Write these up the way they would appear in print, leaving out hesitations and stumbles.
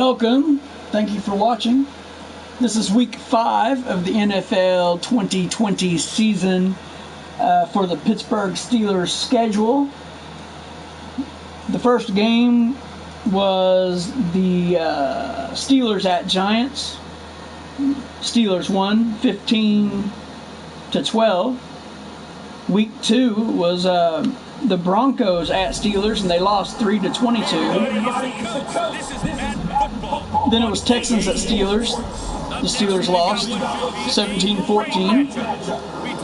Welcome. Thank you for watching. This is week 5 of the NFL 2020 season for the Pittsburgh Steelers schedule. The first game was the Steelers at Giants. Steelers won 15-12. Week 2 was the Broncos at Steelers, and they lost 3-22. Then it was Texans at Steelers. The Steelers lost 17-14.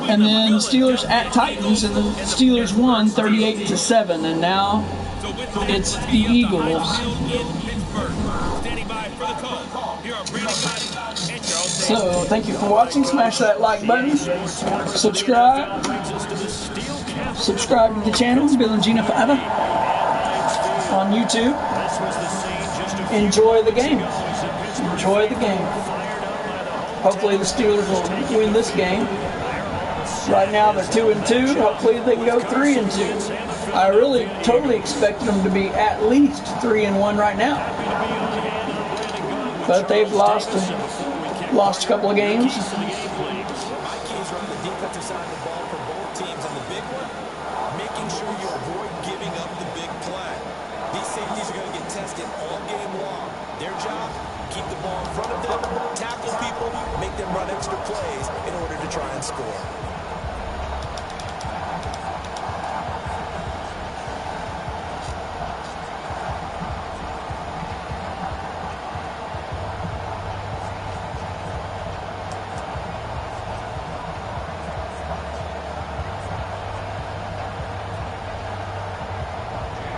And then Steelers at Titans, and the Steelers won 38-7. And now it's the Eagles. So, thank you for watching. Smash that like button. Subscribe. Subscribe to the channel, billandginaforeva, on YouTube. Enjoy the game. Enjoy the game. Hopefully the Steelers will win this game. Right now they're 2-2. Hopefully they can go 3-2. I really totally expect them to be at least 3-1 right now. But they've lost a couple of games. Making sure you avoid giving up the big play. These safeties are going to get tested all game long. Their job, keep the ball in front of them, tackle people, make them run extra plays in order to try and score.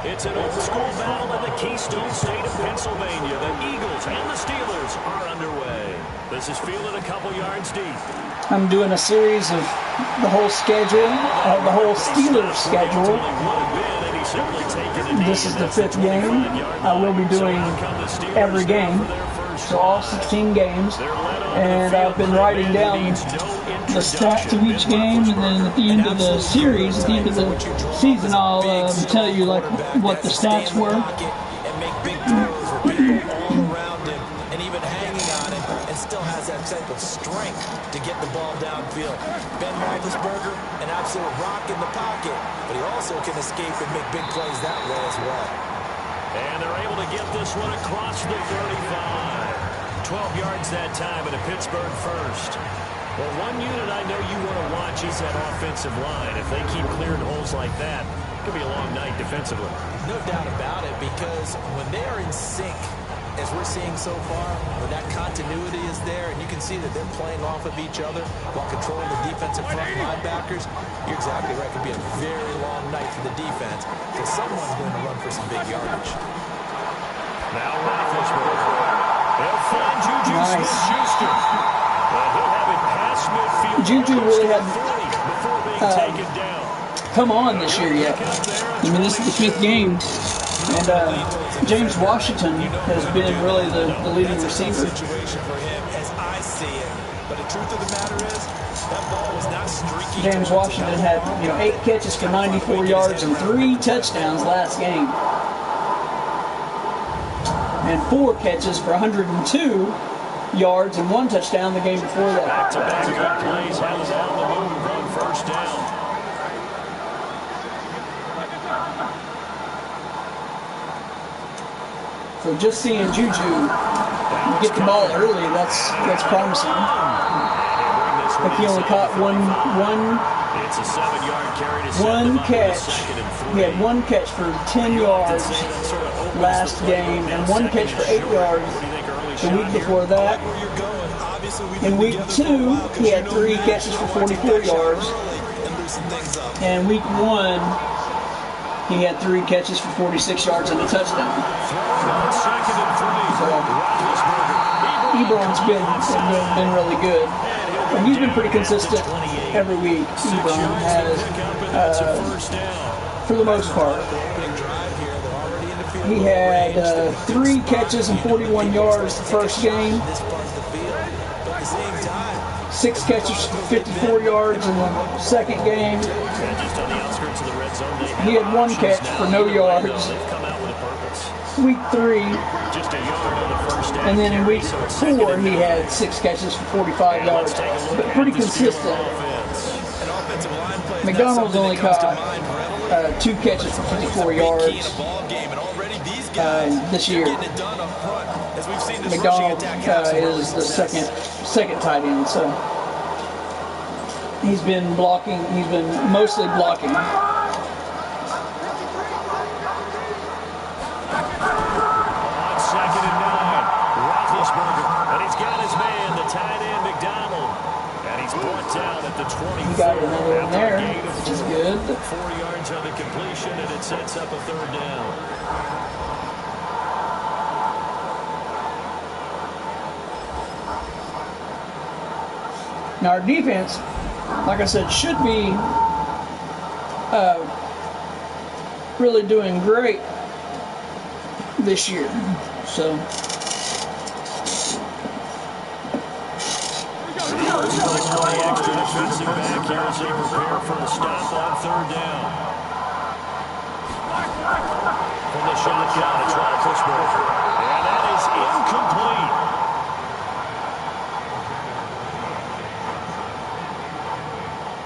It's an old-school battle in the Keystone State of Pennsylvania. The Eagles and the Steelers are underway. This is fielded a couple yards deep. I'm doing a series of the whole schedule, the whole Steelers schedule. This is the 5th game. I will be doing every game, so all 16 games. And I've been writing down the stats of each game, and then at the end of the series, at the end of the season, I'll tell you like what the stats were. And even hanging on it, and still has that type of strength to get the ball downfield. Ben Roethlisberger, an absolute rock in the pocket, but he also can escape and make big plays that way as well. And they're able to get this one across the 35. 12 yards that time, and a Pittsburgh first. Well, one unit I know you want to watch is that offensive line. If they keep clearing holes like that, it could be a long night defensively. No doubt about it, because when they are in sync, as we're seeing so far, when that continuity is there, and you can see that they're playing off of each other while controlling the defensive front linebackers, you're exactly right. It could be a very long night for the defense, because someone's going to run for some big yardage. Now Roethlisberger. They'll find Juju Smith-Schuster. He'll have it past midfield. Juju really hadn't taken down. come on this year yet. I mean, this is the 5th game, and James Washington has been really the leading receiver. James Washington had 8 catches for 94 yards and 3 touchdowns last game, and 4 catches for 102 yards and 1 touchdown the game before that. Back-to-back plays has on the move on first down. So just seeing Juju get the ball early, that's promising. But he only caught It's a 7-yard carry to one catch. He had 1 catch for 10 yards last game, and 1 catch for 8 yards the week before that. In week 2, he had 3 catches for 44 yards. And week 1, he had 3 catches for 46 yards and a touchdown. So, Ebron's been really good. And he's been pretty consistent every week. Ebron has, for the most part. He had 3 catches and 41 yards the first game. 6 catches for 54 yards in the second game. He had 1 catch for no yards. Week 3, And then in week 4, he had 6 catches for 45 yards, but pretty consistent. McDonald's only caught 2 catches for 54 yards this year. McDonald is the second tight end, so he's been blocking. He's been mostly blocking. Down at the 24. He got another one there, which is good. 4 yards on the completion, and it sets up a 3rd down. Now our defense, like I said, should be really doing great this year. So. The extra defensive back here as they prepare for a stop on 3rd down. From the shotgun, it's Roethlisberger. And that is incomplete.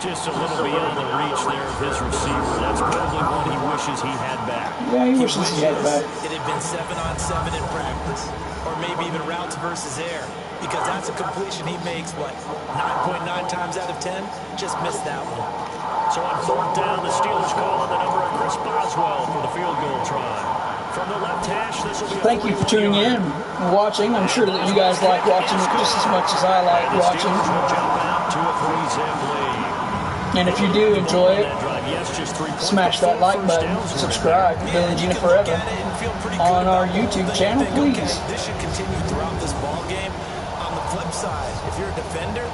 Just a little beyond the reach there of his receiver. That's probably what he wishes he had back. Yeah, he wishes he had back. It had been 7-on-7 in practice, or maybe even routes versus air. Because that's a completion he makes, what, 9.9 times out of 10? Just missed that one. So on 4th down, the Steelers call on the number of Chris Boswell for the field goal try. From the left hash, this will be a Thank you for tuning in and watching. I'm sure that you guys like watching it just as much as I like watching. And if you do enjoy it, smash that like button, subscribe to Bill and Gina Forever on our YouTube channel, please. This should continue throughout this ball game. Flip side, if you're a defender,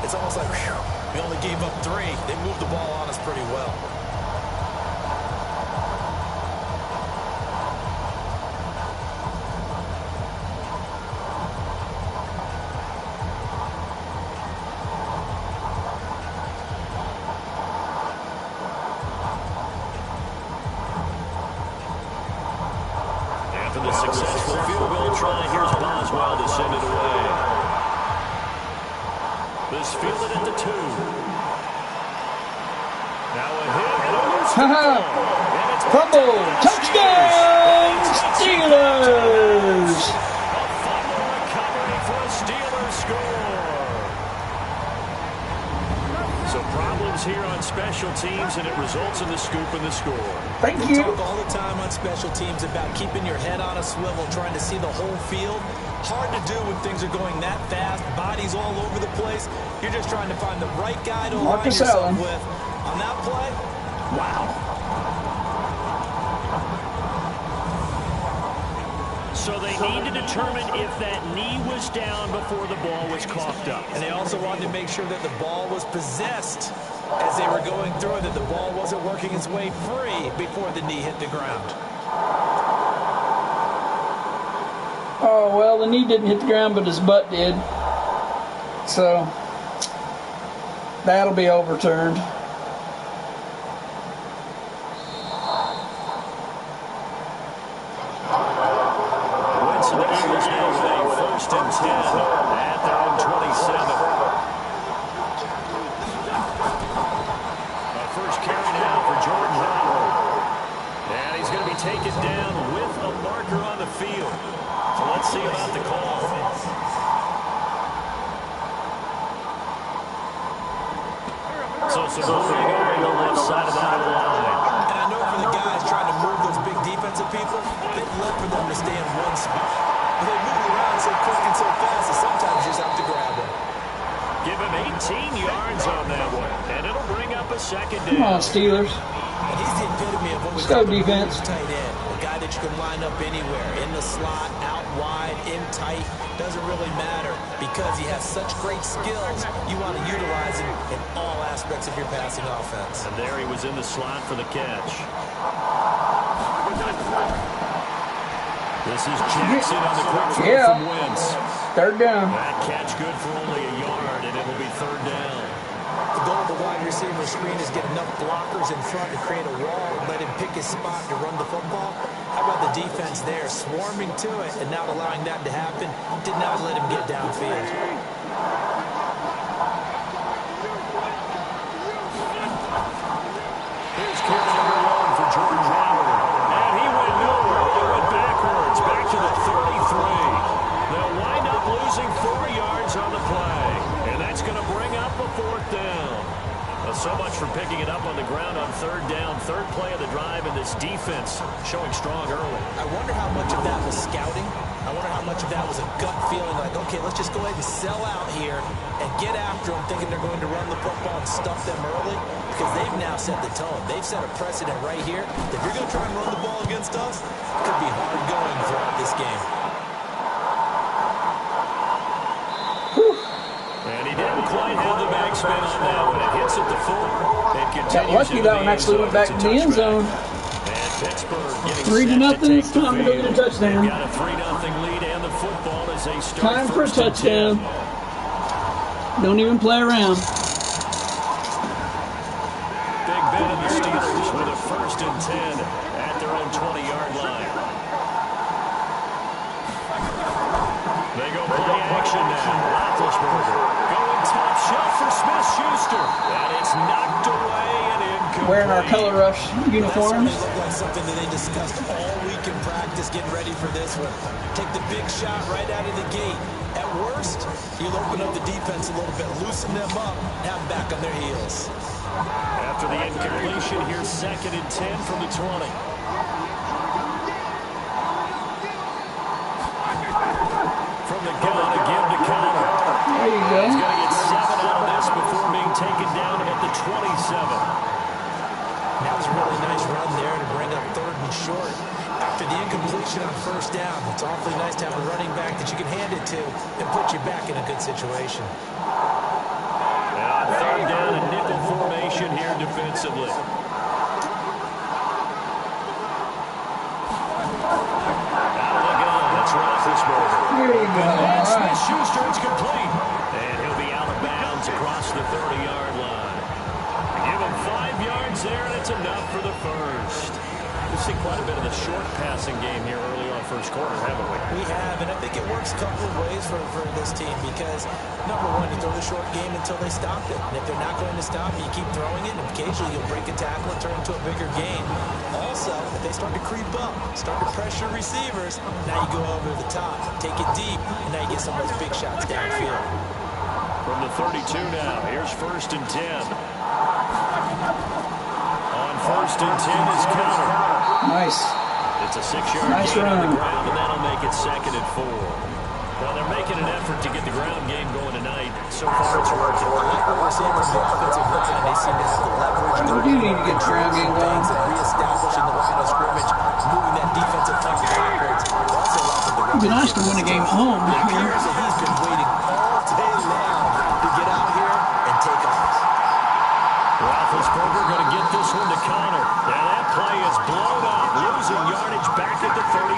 it's almost like, whew, we only gave up 3. They moved the ball on us pretty well. After the successful field goal try, here's Boswell to send it away. This fielded at the 2. Now a hit and a loose ball. Fumble! Touchdown! Steelers! A fumble recovery for a Steelers score. So problems here on special teams, and it results in the scoop and the score. Thank We you. talk all the time on special teams about keeping your head on a swivel, trying to see the whole field. Hard to do when things are going that fast, bodies all over the place. You're just trying to find the right guy to align yourself with. On that play, wow. So they need to determine if that knee was down before the ball was coughed up. And they also wanted to make sure that the ball was possessed as they were going through it, that the ball wasn't working its way free before the knee hit the ground. Oh, well, the knee didn't hit the ground, but his butt did. So, that'll be overturned. Wentz and the Eagles now with a 1st and 10 at their own 27. A first carry now for Jordan Howard. And he's going to be taken down with a marker on the field. So let's see about the call. So some holding on the left side of that line. And I know for the guys trying to move those big defensive people, they'd love for them to stay in one spot. But they move around so quick and so fast that sometimes you just have to grab them. Give him 18 yards on that one. And it'll bring up a 2nd down. Come on, Steelers. And he's the epitome of what we Let's go, call a defense. tight end. A guy that you can line up anywhere. In the slot, out wide, in tight. Doesn't really matter because he has such great skills. You want to utilize him in all aspects of your passing offense. And there he was in the slot for the catch. This is Jackson on the quick throw from Wentz. 3rd down. That catch good for only a yard, and it'll be 3rd down. The goal of the wide receiver screen is get enough blockers in front to create a wall and let him pick his spot to run the football. How about the defense there, swarming to it and not allowing that to happen? Did not let him get downfield. Here's carry number 1 for Jordan Howard. And he went nowhere. He went backwards, back to the 33. They'll wind up losing 4 yards on the play. And that's going to bring up a 4th down. So much for picking it up on the ground on 3rd down. 3rd play of the drive, and this defense showing strong early. I wonder how much of that was scouting. I wonder how much of that was a gut feeling like, okay, let's just go ahead and sell out here and get after them, thinking they're going to run the football and stuff them early, because they've now set the tone. They've set a precedent right here. If you're going to try and run the ball against us, it could be hard going throughout this game. And he didn't quite have the backspin on that one. It hits at the 4. It continues. Got lucky that one actually went back to the end zone. And Pittsburgh getting 3-0. It's time to go get a touchdown. They've got a 3-0 lead and the football as they start. Time for a touchdown. Don't even play around. Big Ben and the Steelers with a 1st and 10 at their own 20-yard line. They go play action now. Roethlisberger going top shelf for Smith-Schuster. And it's knocked away and incomplete. Wearing our color rush uniforms. They look like something that they discussed all week in practice, getting ready for this one. Take the big shot right out of the gate. At worst, you'll open up the defense a little bit, loosen them up, and have them back on their heels. After the incompletion, here's 2nd and 10 from the 20. From the gun, again to counter. There you go. He's going to get 7 out of this before being taken down at the 27. That was a really nice run there to bring up 3rd and short. After the incompletion on 1st down, it's awfully nice to have a running back that you can hand it to and put you back in a good situation. Now 3rd down and nickel formation here defensively. There you go. And Smith-Schuster, it's complete. And he'll be out of bounds across the 30-yard line. Give him 5 yards there, and it's enough for the 1st. We've seen quite a bit of the short passing game here early on 1st quarter, haven't we? We have, and I think it works a couple of ways for this team because, number one, you throw the short game until they stop it. And if they're not going to stop it, you keep throwing it, and occasionally you'll break a tackle and turn it into a bigger game. Also, if they start to creep up, start to pressure receivers, now you go over the top, take it deep, and now you get some of those big shots downfield. From the 32 now, here's 1st and 10. On 1st and 10 is counter. Nice. It's a 6-yard Nice gain run. on the ground, and that'll make it 2nd and 4. Well, they're making an effort to get the ground game going tonight. So far, it's working. I like what we're seeing from the offensive line. They seem to have the leverage. We do need to get the ground game going. Reestablishing the line of scrimmage, moving that defensive front backwards. Also, It'd be nice to win a game at home it here. appears that he's been waiting all day long to get out here and take off. Roethlisberger going to get this one to Connor. And that play is blown up, losing yardage back at the 35.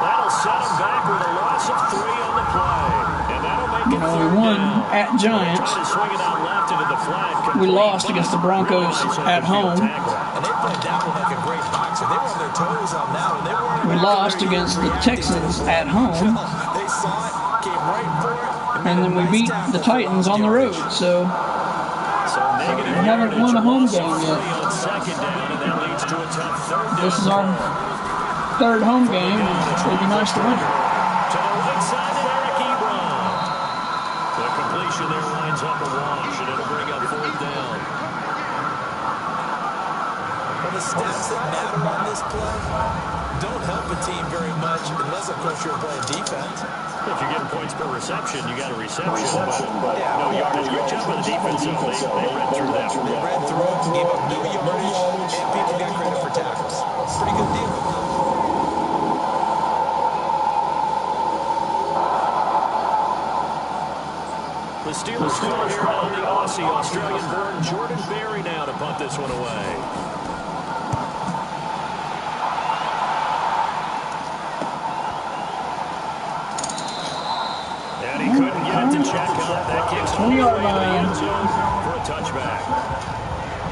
That'll set him back with a loss of 3 on the play. And that'll make it 3rd We won down. at Giants. Trying to swing it out left into the flat. We lost against the Broncos at home. And they played that one like a great boxer. They were on their toes on that one. They weren't We lost against the Texans at home. They saw it, came right for it. And then we beat the Titans on the road. So We haven't won a home game yet. On 2nd down, and that leads to a tough 3rd down. this is our 3rd home game. It'd be nice to win it. To the right side of Eric Ebron. The completion there lines up a wash, and it'll bring up 4th down. Well, the stats that matter on this play don't help a team very much unless, of course, you're playing defense. If you're getting points per reception, you got a reception, but no yardage. Good job by the defense. They read through that. They read through it, gave up no yardage, and people got credit for tackles. Pretty good deal. The Steelers call here on the Aussie, Australian-born Jordan Berry now to punt this one away. And he couldn't get it to check out. That kicks 20-yard line. for a touchback.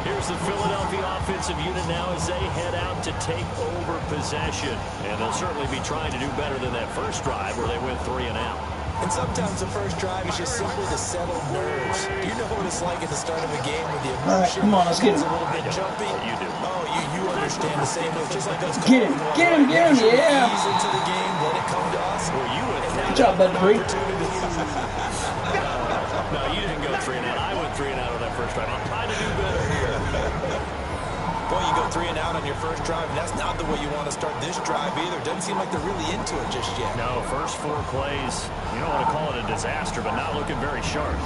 Here's here's the Philadelphia offensive unit now as they head out to take over possession. And they'll certainly be trying to do better than that first drive where they went 3 and out. And sometimes the first drive is just simply to settle nerves. You know what it's like at the start of a game with the emotion. All right, come on, let's get him. A little bit jumpy. You do. Oh, you understand the same way. Just like us. Get him, yeah. Ease into the game, let it come to us. Well, you went Good job, Bud Bree. No, you didn't go 3 and out. I went 3 and out on that first drive. I'm trying to do better here. Boy, you go 3 and out on your first drive, and that's not the way you want to start this drive either. Doesn't seem like they're really into it just yet. No, first 4 plays, you don't want to call it a disaster, but not looking very sharp.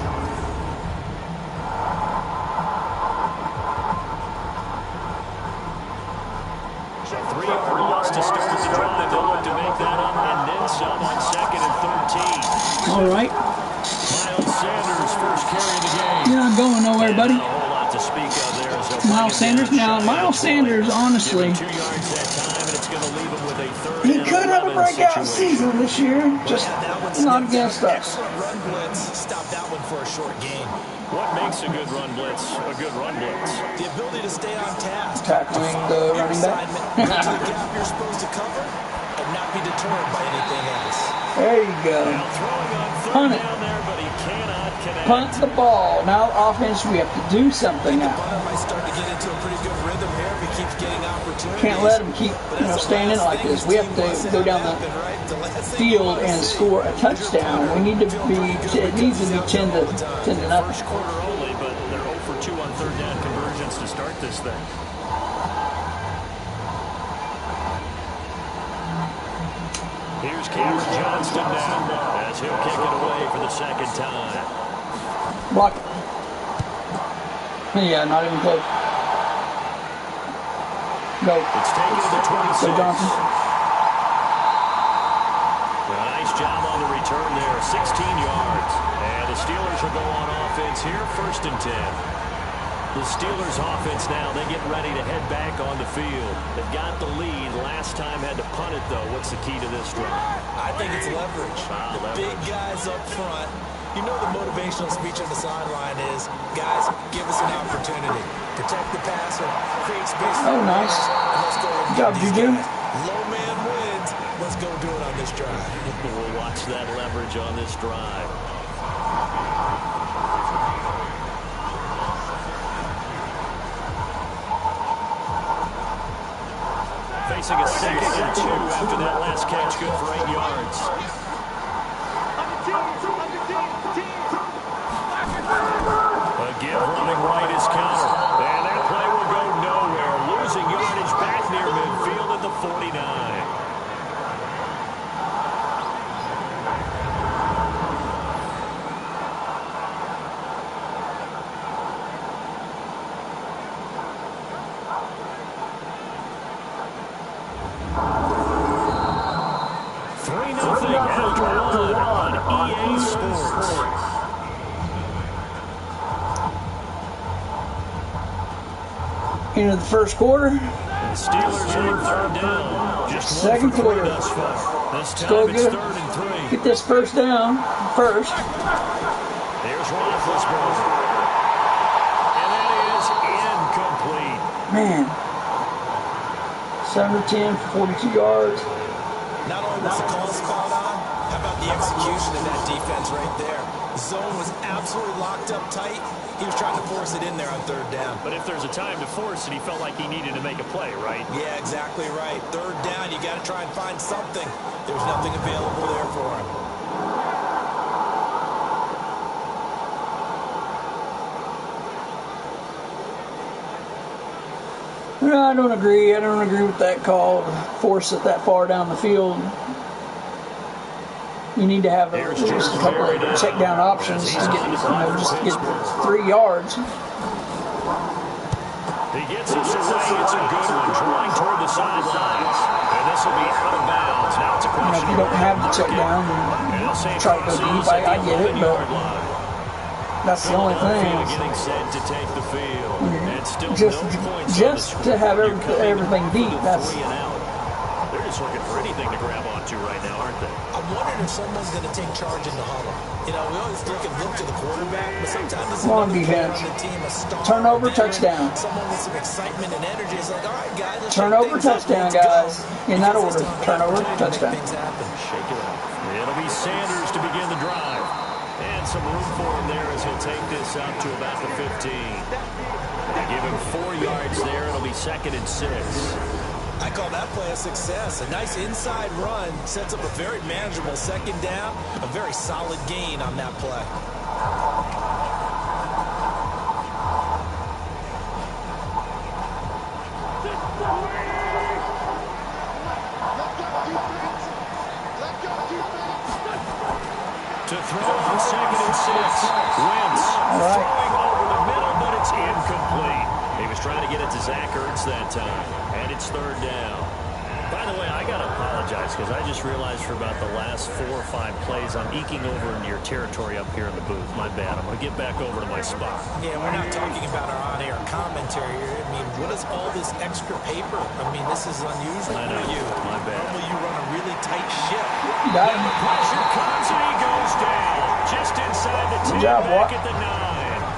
So 3-yard loss to start the drive. They'll look to make that up and then some on 2nd and 13. All right. Miles Sanders, first carry of the game. You're not going nowhere, buddy. Not a whole lot to speak of there. So Miles Sanders. Now, Miles Sanders, honestly, 2 yards that time, and it's going to leave him with a 3rd he and could have a 11 breakout situation. season this year, just not against us. Excellent run blitz. Stop that one for a short gain. What makes a good run blitz a good run blitz? The ability to stay on task. Tackling the running back. Get to the gap you're supposed to cover and not be deterred by anything else. There you go. Now throwing on 3rd Punt it. down there, but he cannot connect. Punt the ball. Now, offense, we have to do something The now. punter might start to get into a pretty good rhythm here if he keeps getting opportunities. Can't let him keep, staying in like this. We have to go down the field and score a touchdown. We need to be, it needs to be 10 to nothing. First quarter only, but they're 0 for 2 on 3rd down conversions to start this thing. Here's Cameron Johnston now as he'll kick it away for the 2nd time. Block. Yeah, not even close. Go. It's taken to the 26. Go, Johnson. Nice job on the return there, 16 yards. And the Steelers will go on offense here, 1st and 10. The Steelers offense now, they get ready to head back on the field. They've got the lead. Last time had to punt it, though. What's the key to this drive? I think it's leverage. The big guys up front. You know the motivational speech on the sideline is, guys, give us an opportunity. Protect the passer, create space. Oh, nice. And let's go Good job, Juju. Low man wins. Let's go do it on this drive. We'll watch that leverage on this drive. Facing a 2nd and 2 after that last catch, good for 8 yards. A give running right is counter. And that play will go nowhere. Losing yardage back near midfield at the 49. Into the first quarter. Steelers on 3rd down. Just 2nd quarter. thus far. This Still time it's good. 3rd and 3. Get this first down first. There's Roethlisberger. And that is incomplete. Man. 7 to 10 for 42 yards. Not only was the call spot on, how about the execution of that defense right there? The zone was absolutely locked up tight. He was trying to force it in there on 3rd down. But if there's a time to force it, he felt like he needed to make a play, right? Yeah, exactly right. 3rd down, you got to try and find something. There was nothing available there for him. No, I don't agree. I don't agree with that call to force it that far down the field. You need to have at least a couple of check down options to get, just to get 3 yards. He gets this away. It's a good one. Drawing toward the sidelines. And this will be out of bounds. Now it's a question If you don't have the check down, then try to go deep. I get it, but that's the only thing. Getting set to take the field. And still Just to have everything deep. That's. They're just looking for anything to grab onto right now, aren't they? I'm wondering if someone's going to take charge in the huddle. You know, we always look to the quarterback, but sometimes it's Come on, another player defense. on the team, a star, Turnover, a veteran, touchdown. someone with some excitement and energy. It's like, all right, guys, let's Turnover, shake things up. touchdown, Let's guys. go. In that Because they order. still have an Turnover, opportunity to touchdown. make things happen. Shake it up. It'll be Sanders to begin the drive. And some room for him there as he'll take this out to about the 15. They give him 4 yards there. It'll be 2nd and 6. I call that play a success. A nice inside run sets up a very manageable 2nd down. A very solid gain on that play. To throw on 2nd and 6. Wentz throwing over the middle, but it's incomplete. He was trying to get it to Zach Ertz that time, and it's 3rd down. By the way, I got to apologize because I just realized for about the last 4 or 5 plays, I'm eking over into your territory up here in the booth. My bad. I'm going to get back over to my spot. Yeah, we're not talking about our on-air commentary here. I mean, what is all this extra paper? I mean, this is unusual I know. for you. My bad. Normally you run a really tight ship. Got him. Pressure comes and he goes down. Just inside the 10, back at the 9.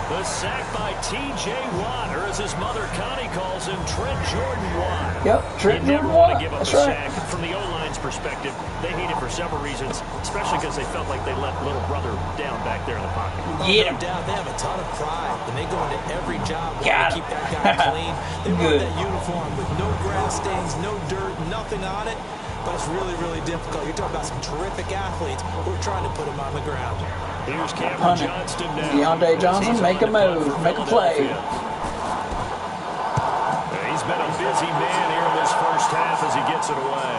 The sack by T.J. Watt, or as his mother Connie calls him, Trent Jordan Watt. Yep, Trent You never Jordan want Watt. to give up That's a right. sack. From the O-line's perspective, they hate it for several reasons, especially because they felt like they let little brother down back there in the pocket. Get him. No doubt, they have a ton of pride, and they go into every job wanting Got to him. keep that guy clean. They wear Good. that uniform with no grass stains, no dirt, nothing on it. But it's really, really difficult. You're talking about some terrific athletes who are trying to put him on the ground. Here's Cameron Johnston now. Deontay Johnson, make a move, make a play. He's been a busy man here in this first half as he gets it away.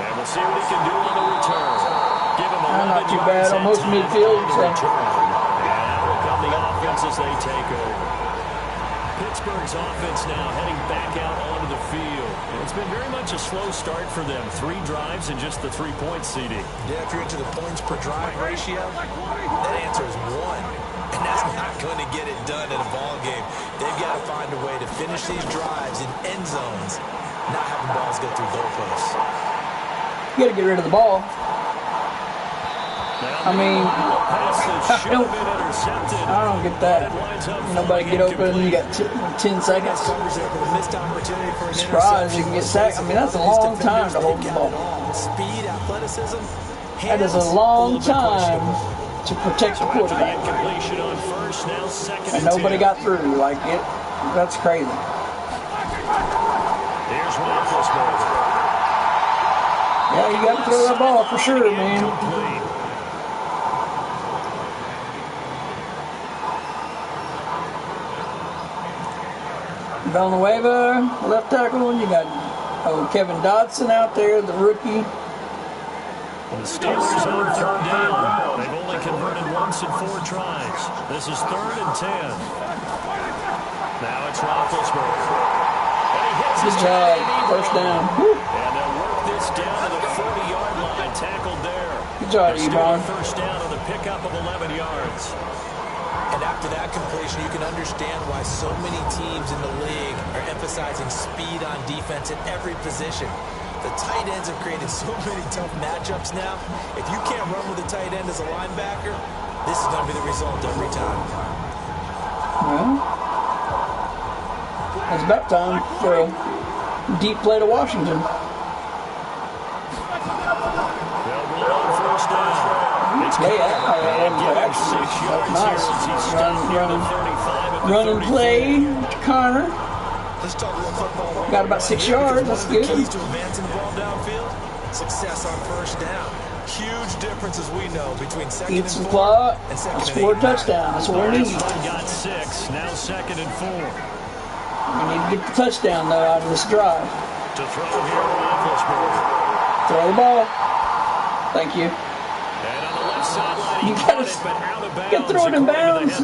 And we'll see what he can do on the return. Give him 11 Not too bad, yards almost that time midfield, on the so. return. And out will come the offense as they take over. Pittsburgh's offense now heading back out onto the field. And it's been very much a slow start for them. 3 drives and just the 3-point CD. Yeah, if you're into the points per drive ratio, that answer is 1. And that's not going to get it done in a ball game. They've got to find a way to finish these drives in end zones, not having balls go through goalposts. You got to get rid of the ball. I mean, I don't get that. Nobody get open. You got 10 seconds. Missed opportunity for an Surprise, you can get sacked. I mean, that's a long time to hold the ball. Speed, athleticism. That is a long time to protect the quarterback. And nobody got through. Like, that's crazy. Here's Roethlisberger. Yeah, you got to throw that ball for sure, man. Villanueva, left tackle. You got Kevin Dodson out there, the rookie. The Steelers on 3rd down. They've only converted once in 4 tries. This is 3rd and 10. Now it's Roethlisberger. And he hits Good job. First down. Woo. And they'll work this down to the 40-yard line. Tackled there. Good job, Ebron. First down on the pickup of 11 yards. And after that completion, you can understand why so many teams in the league are emphasizing speed on defense at every position. The tight ends have created so many tough matchups now. If you can't run with a tight end as a linebacker, this is going to be the result every time. Well, it's about time for a deep play to Washington. They'll roll on first down. That's nice. Run and play to Connor. Let's talk a little football. Got about 6 yards. That's good. Keys to advancing the ball downfield: success on first down. Huge difference, as we know, between second Eat and some 4 clock. and second and 8. Score a touchdown. That's what we need. Got 6. Now 2nd and 4. We need to get the touchdown though out of this drive. To throw here, Roethlisberger. Throw the ball. Thank you. And on the left sideline, You gotta throw it in bounds.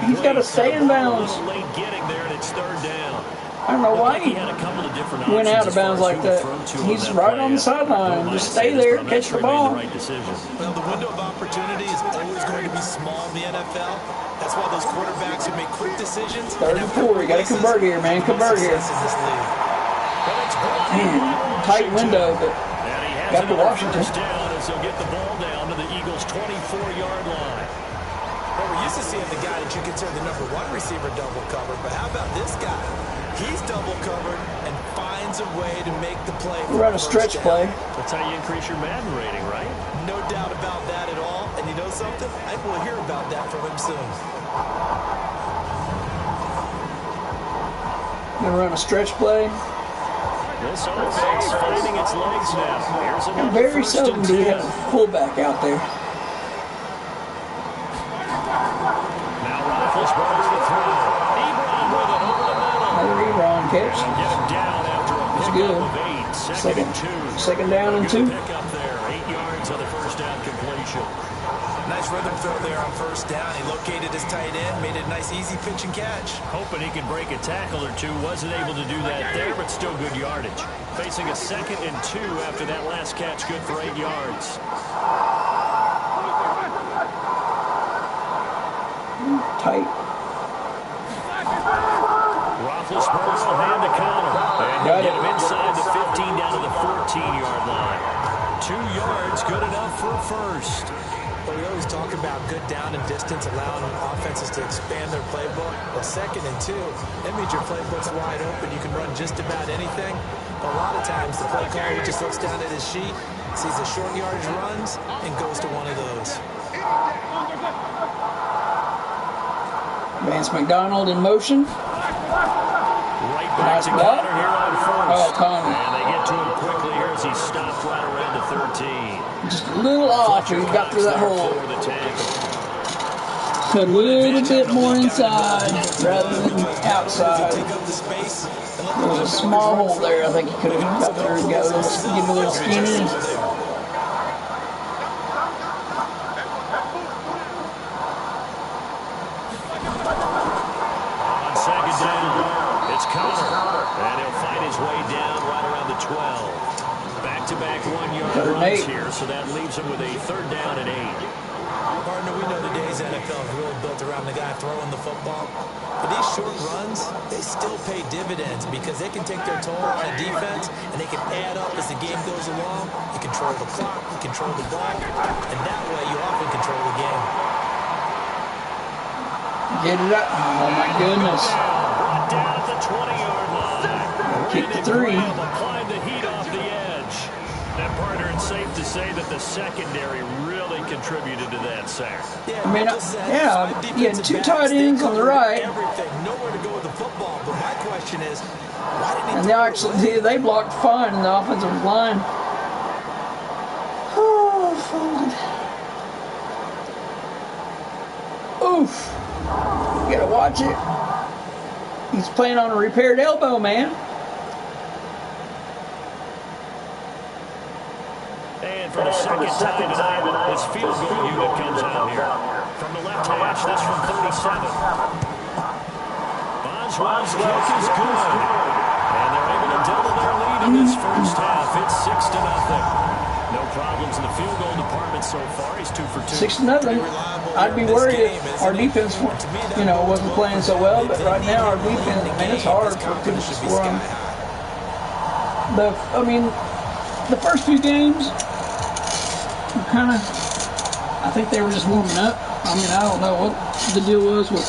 He's got to stay in bounds. Late getting there, and it's 3rd down. I don't know why he had a couple of different went out of options bounds like that. He's right on the sideline. Just stay there, catch the ball. Well, the window of opportunity is always going to be small in the NFL. That's why those quarterbacks who make quick decisions. 3rd and 4. You got to convert here, man. Convert here. Man, tight window, but got to Washington. Down as they'll get the ball down to the Eagles' 24-yard line. consider the #1 receiver double covered, but how about this guy? He's double covered and finds a way to make the play. We're on a stretch play. That's how you increase your Madden rating, right? No doubt about that at all. And you know something? I think we'll hear about that from him soon. Gonna run a stretch play. This offense finding its legs now. Here's another Very seldom do we have a fullback out there. Now Roethlisberger to throw. Ebron with it over the middle. Another Ebron catch. And get him down after a That's pickup good. of 8. Second and 2. Second down and 2. Pick up there. 8 yards on the first down completion. Nice rhythm throw there on first down. He located his tight end, made it a nice easy pitch and catch. Hoping he could break a tackle or two. Wasn't able to do that there, but still good yardage. Facing a 2nd and 2 after that last catch, good for 8 yards. Tight. Roethlisberger will hand the counter. And he'll get him inside the 15 down to the 14-yard line. 2 yards, good enough for a first. Well, we always talk about good down and distance, allowing offenses to expand their playbook. Well, 2nd and 2, that means your playbook's wide open. You can run just about anything. But a lot of times, the play caller just looks down at his sheet, sees the short yardage runs, and goes to one of those. Vance McDonald in motion. Right back Nice to block. Connor here on first. Oh, Connor. And they get to him quickly here as he stopped right around the 13. Just a little off. He got through that hole. For the tackle. Put a little bit more inside rather than outside. There was a small hole there. I think he could have got through and got a little, give a little skinny. On 2nd down, it's Connor. And he'll fight his way down right around the 12. Back-to-back 1-yard runs here, so that leaves him with a 3rd down and 8. Partner, we know the days NFL is really built around the guy throwing the football. But these short runs, they still pay dividends because they can take their toll on a defense and they can add up as the game goes along. You control the clock, you control the ball, and that way you often control the game. Get it up. Oh, my goodness. Brought down at the 20-yard line. Kick the 3. Applied the heat off the edge. Now, partner, it's safe to say that the secondary really contributed to that sack. I mean, you had 2 tight ends on the right. Everything, nowhere to go with the football. But my question is, why didn't he And they blocked fine in the offensive line. Oh, folded. Oof. You gotta watch it. He's playing on a repaired elbow, man. And for the second time tonight, this field goal unit comes out here. From the left hash, this from 37. Boswell's kick is good. And they're able to double their lead in this first half. It's 6-0. No problems in the field goal department so far. He's 2 for 2. 6-0. I'd be worried if our defense, wasn't playing so well. But right now, our defense, man, it's hard for teams to score on. The first few games, I think they were just warming up. I mean, I don't know what the deal was with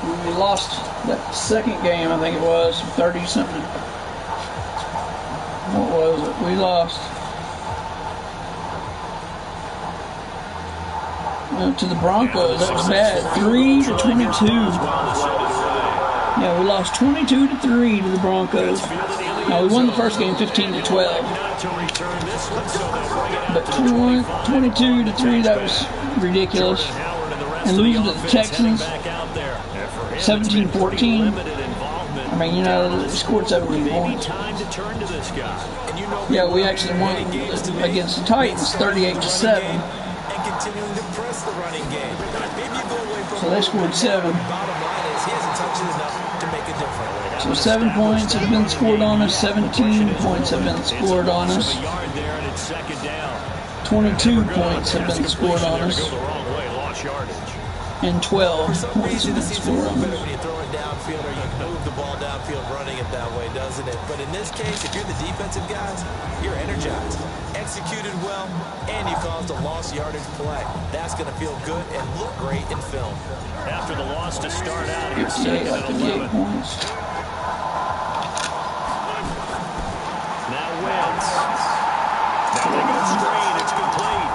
when we lost that second game. I think it was 30-something. What was it? We lost to the Broncos. That was bad. 3-22. Yeah, we lost 22-3 to the Broncos. Now we won the first game 15-12. But 22-3, that was ridiculous. And losing to the Texans 17-14. I mean, they scored 17 points. Yeah, we actually won against the Titans 38-7. continuing to press the running game. Maybe you go away from so they scored 7. Bottom line is he hasn't touched it enough to make a difference. So 7 points have been scored on us. 17 points have been scored on us. 22 points have been scored on us. and 12. For some reason, it seems to work better when you throw it downfield or you move the ball downfield running it that way, doesn't it? But in this case, if you're the defensive guys, you're energized, executed well, and you caused a lost yardage play. That's going to feel good and look great in film. After the loss to start out, here's 58, second and 11. points. Now Wentz. Now they go screen. It's complete.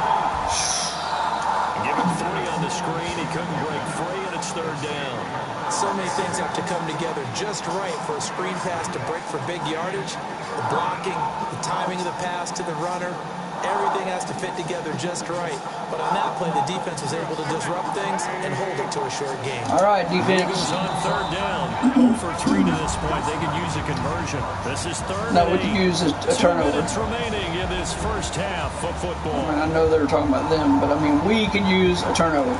Give him 3 on the screen. He couldn't break free, and it's third down. So many things have to come together just right for a screen pass to break for big yardage. The blocking, the timing of the pass to the runner, everything has to fit together just right. But on that play, the defense was able to disrupt things and hold it to a short game. All right, defense. Eagles on third down. 0 for 3 to this point. They could use a conversion. This is third No, and we could 8. use a 2 turnover. minutes remaining in this first half of football. I mean, I know they were talking about them, but I mean, we could use a turnover.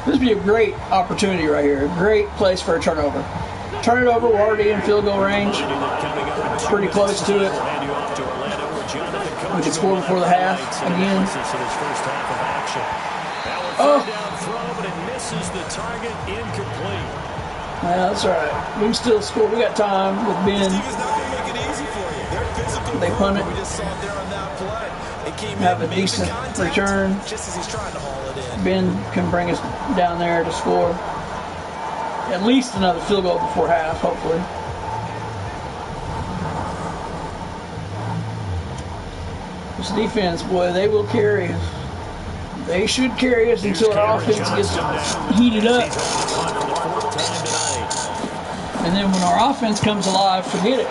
This would be a great opportunity right here. A great place for a turnover. Turn it over. We're already in field goal range. Pretty close to it. We could score before the half again. Oh, But it misses the target, incomplete. yeah, that's all right. We can still score. We got time with Ben. Steven's not going to make it easy for you. They're physical. They punt it. We just saw it there on that play. It came Have in, a made the decent contact, return. just as he's trying to haul it in. Ben can bring us down there to score at least another field goal before half, hopefully. This defense, boy, they will carry us. They should carry us until our offense gets heated up. And then when our offense comes alive, forget it.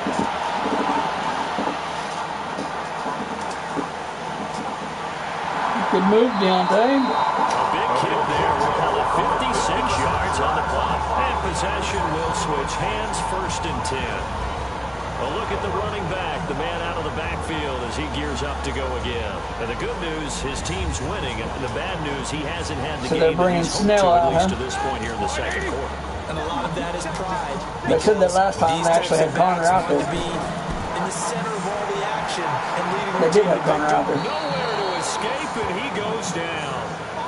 Good move, Deontay. A big kill there. We'll call it 56 yards on the clock. And possession will switch hands, first and 10. A look at the running back, the man out of the backfield as he gears up to go again. And the good news, his team's winning. And the bad news, he hasn't had the So game they're bringing that he's hoped Snell to, out, at least huh? to this point here in the second quarter. And a lot of that is pride. They said that last time These they actually types had of Connor backs out want there. to be in the center of all the action and leading They the did team have to Connor out victory. there. Nowhere to escape, and he goes down.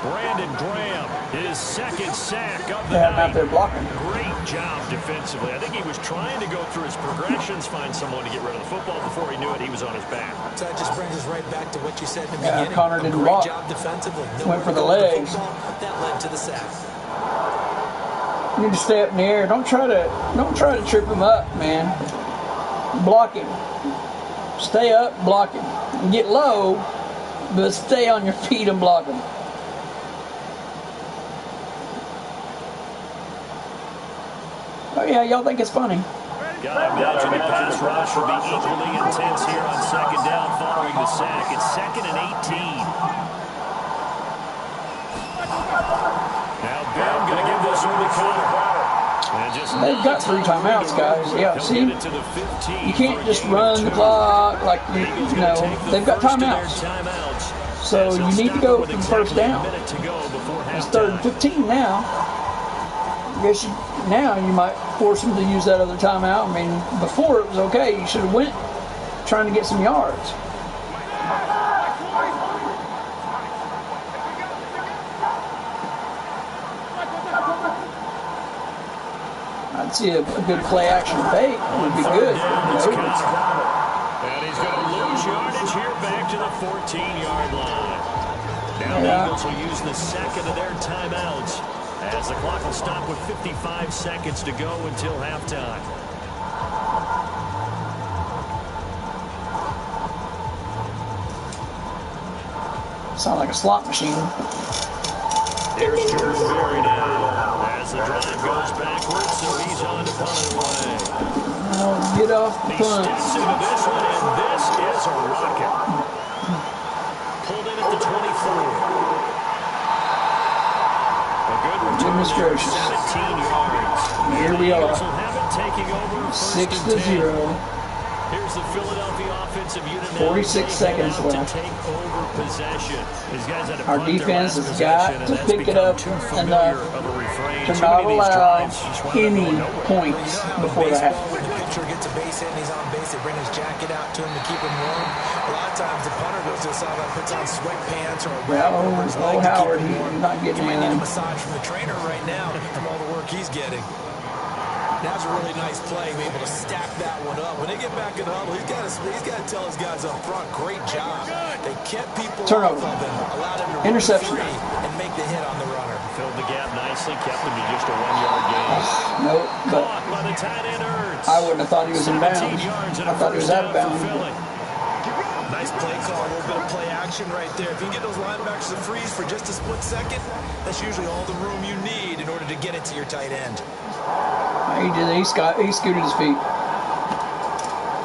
Brandon Graham, his second sack of the They had him out night. there blocking. Great job defensively. I think he was trying to go through his progressions, find someone to get rid of the football. Before he knew it, he was on his back. So that just brings us right back to what you said in the Yeah, beginning. Connor A didn't great block. job defensively. Went for the Nowhere to go with legs. football. That led to the sack. You need to stay up in the air. Don't try to trip him up, man. Block him. Stay up, block him. And get low, but stay on your feet and block him. Oh yeah, y'all think it's funny. Gotta imagine the pass rush will be equally intense here on second down following the sack. It's 2nd and 18. Now Ben going to give this one to Connor. They've got 3 timeouts, guys. Yeah, see? You can't just run the clock like, you know, they've got timeouts. So you need to go for the first down. It's 3rd and 15 now. I guess now you might force them to use that other timeout. I mean, before it was okay. You should have went trying to get some yards. I'd see a good play action fake would be good. And he's going to lose yardage here back to the 14-yard line. Now the Eagles will use the second of their timeouts as the clock will stop with 55 seconds to go until halftime. Sound like a slot machine. Here's Jordan Berry now as the drive goes backwards, so he's on to punt it away. Oh, get off the He punt. steps into this one, and this is a rocket. Pulled in at the 24. A good return. Goodness gracious. 17 yards. Here we Eagles are. will have it taking over 6-0. Here's the Philadelphia offensive unit. 46 seconds to left. take over possession. These guys had to Our punt their defense last has got possession, to and that's pick it become up too familiar enough of a refrain. to Too not many of these allow drives just wound up any going nowhere. points before the half. When the pitch catcher gets a base hit and he's on base, they bring his jacket out to him to keep him warm. A lot of times the punter goes to the sideline, puts on sweatpants or a rag over his leg to Howard, keep him warm. He's not getting he might need anything. a massage from the trainer right now from all the work he's getting. That was a really nice play, being able to stack that one up. When they get back in the huddle, he's got to tell his guys up front, great job. They kept people off of him, allowed him to interception, run free and make the hit on the runner. Filled the gap nicely, kept him to just a 1-yard gain. Nope, but Caught by the tight end Ertz. I wouldn't have thought he was in bounds. I thought he was out of bounds. Nice play call, a little bit of play action right there. If you can get those linebackers to freeze for just a split second, that's usually all the room you need in order to get it to your tight end. He did. He scooted his feet.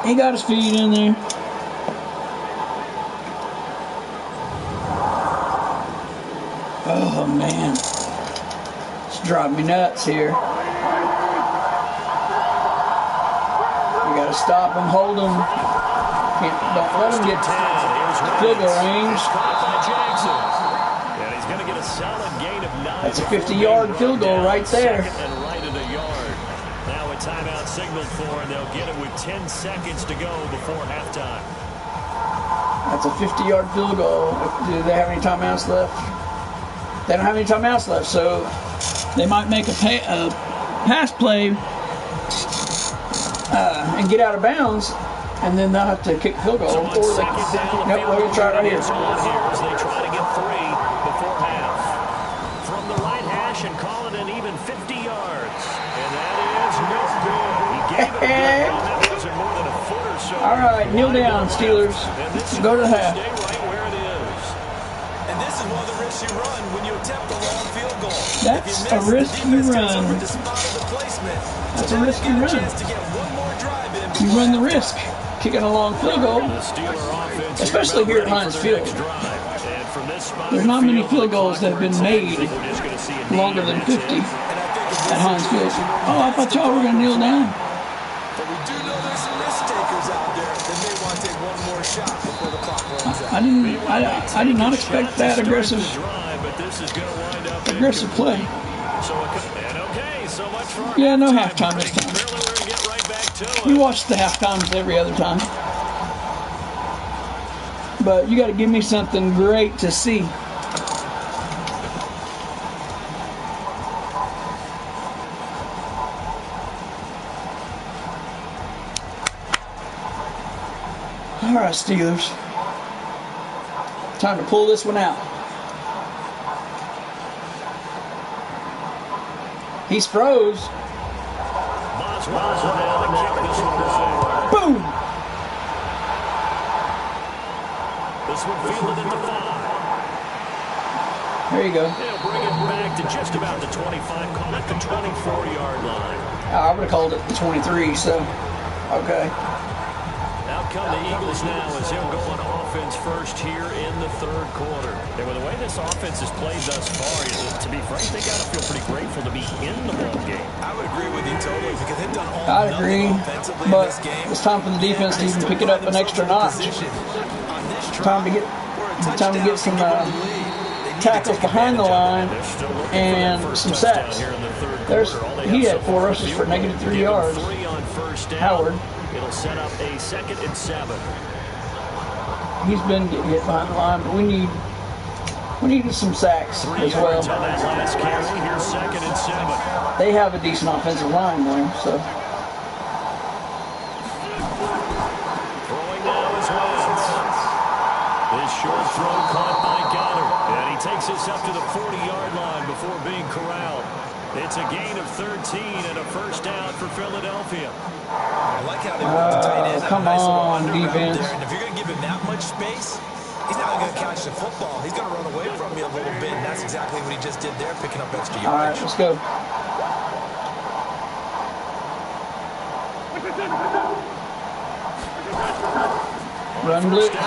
He got his feet in there. Oh man, it's driving me nuts here. We gotta stop him, hold him. Don't let him get field goal range. And he's going to get a solid gain of 9. That's a 50-yard field goal right there. And right of the yard. Now a timeout signaled for, and they'll get it with 10 seconds to go before halftime. That's a 50-yard field goal. Do they have any timeouts left? They don't have any timeouts left, so they might make a pass play and get out of bounds. And then they'll have to kick a field goal. So or they, yep, we're going to try it right here. As they try to get 3 before half. From the right hash and call it an even 50 yards. And that is no good. He gave it a good run. That wasn't more than a foot or so. All right, kneel down, Steelers. Go to the half. Stay right where it is. And this is one of the risks you run when you attempt a long field goal. That's a risk you run. That's a risk you run. You run the risk. Kicking a long field goal, especially here at Heinz Field. There's not many field goals that have been made longer than 50 at Heinz Field. Oh, I thought y'all were going to kneel down. But we do know there's some risk takers out there that may want to take one more shot before the clock runs out. I did not expect that aggressive play. Yeah, no halftime this time. We watch the halftimes every other time. But you got to give me something great to see. All right, Steelers. Time to pull this one out. He's froze. Boom! This one fielded at the 5. There you go. They'll bring it back to just about the 25. Call it the 24-yard line. I would have called it the 23, so okay. Out come the Eagles now as they'll go on offense first here in the third quarter. And with the way this offense has played thus far, to be frank, they got to feel pretty grateful to be in the ball game. I would agree with you totally because they've done all I'd agree, but it's time for the defense to even pick it up an extra notch. Time to get some tackles behind the line and some sacks. He had 4 rushes for -3 yards. Howard. It'll set up a 2nd and 7. He's been getting hit behind the line, but we need some sacks as well. On that last carry, here's 2nd and 7. They have a decent offensive line, William, so. Throwing now is Wentz. This short throw caught by Goddard. And he takes us up to the 40-yard line before being corralled. It's a gain of 13 and a first down for Philadelphia. I like how they work the tight end. Come on, defense. And if you're going to give him that much space, he's not going to catch the football. He's going to run away from you a little bit, and that's exactly what he just did there, picking up extra All right, yards. let's go. Run blitz. Yep.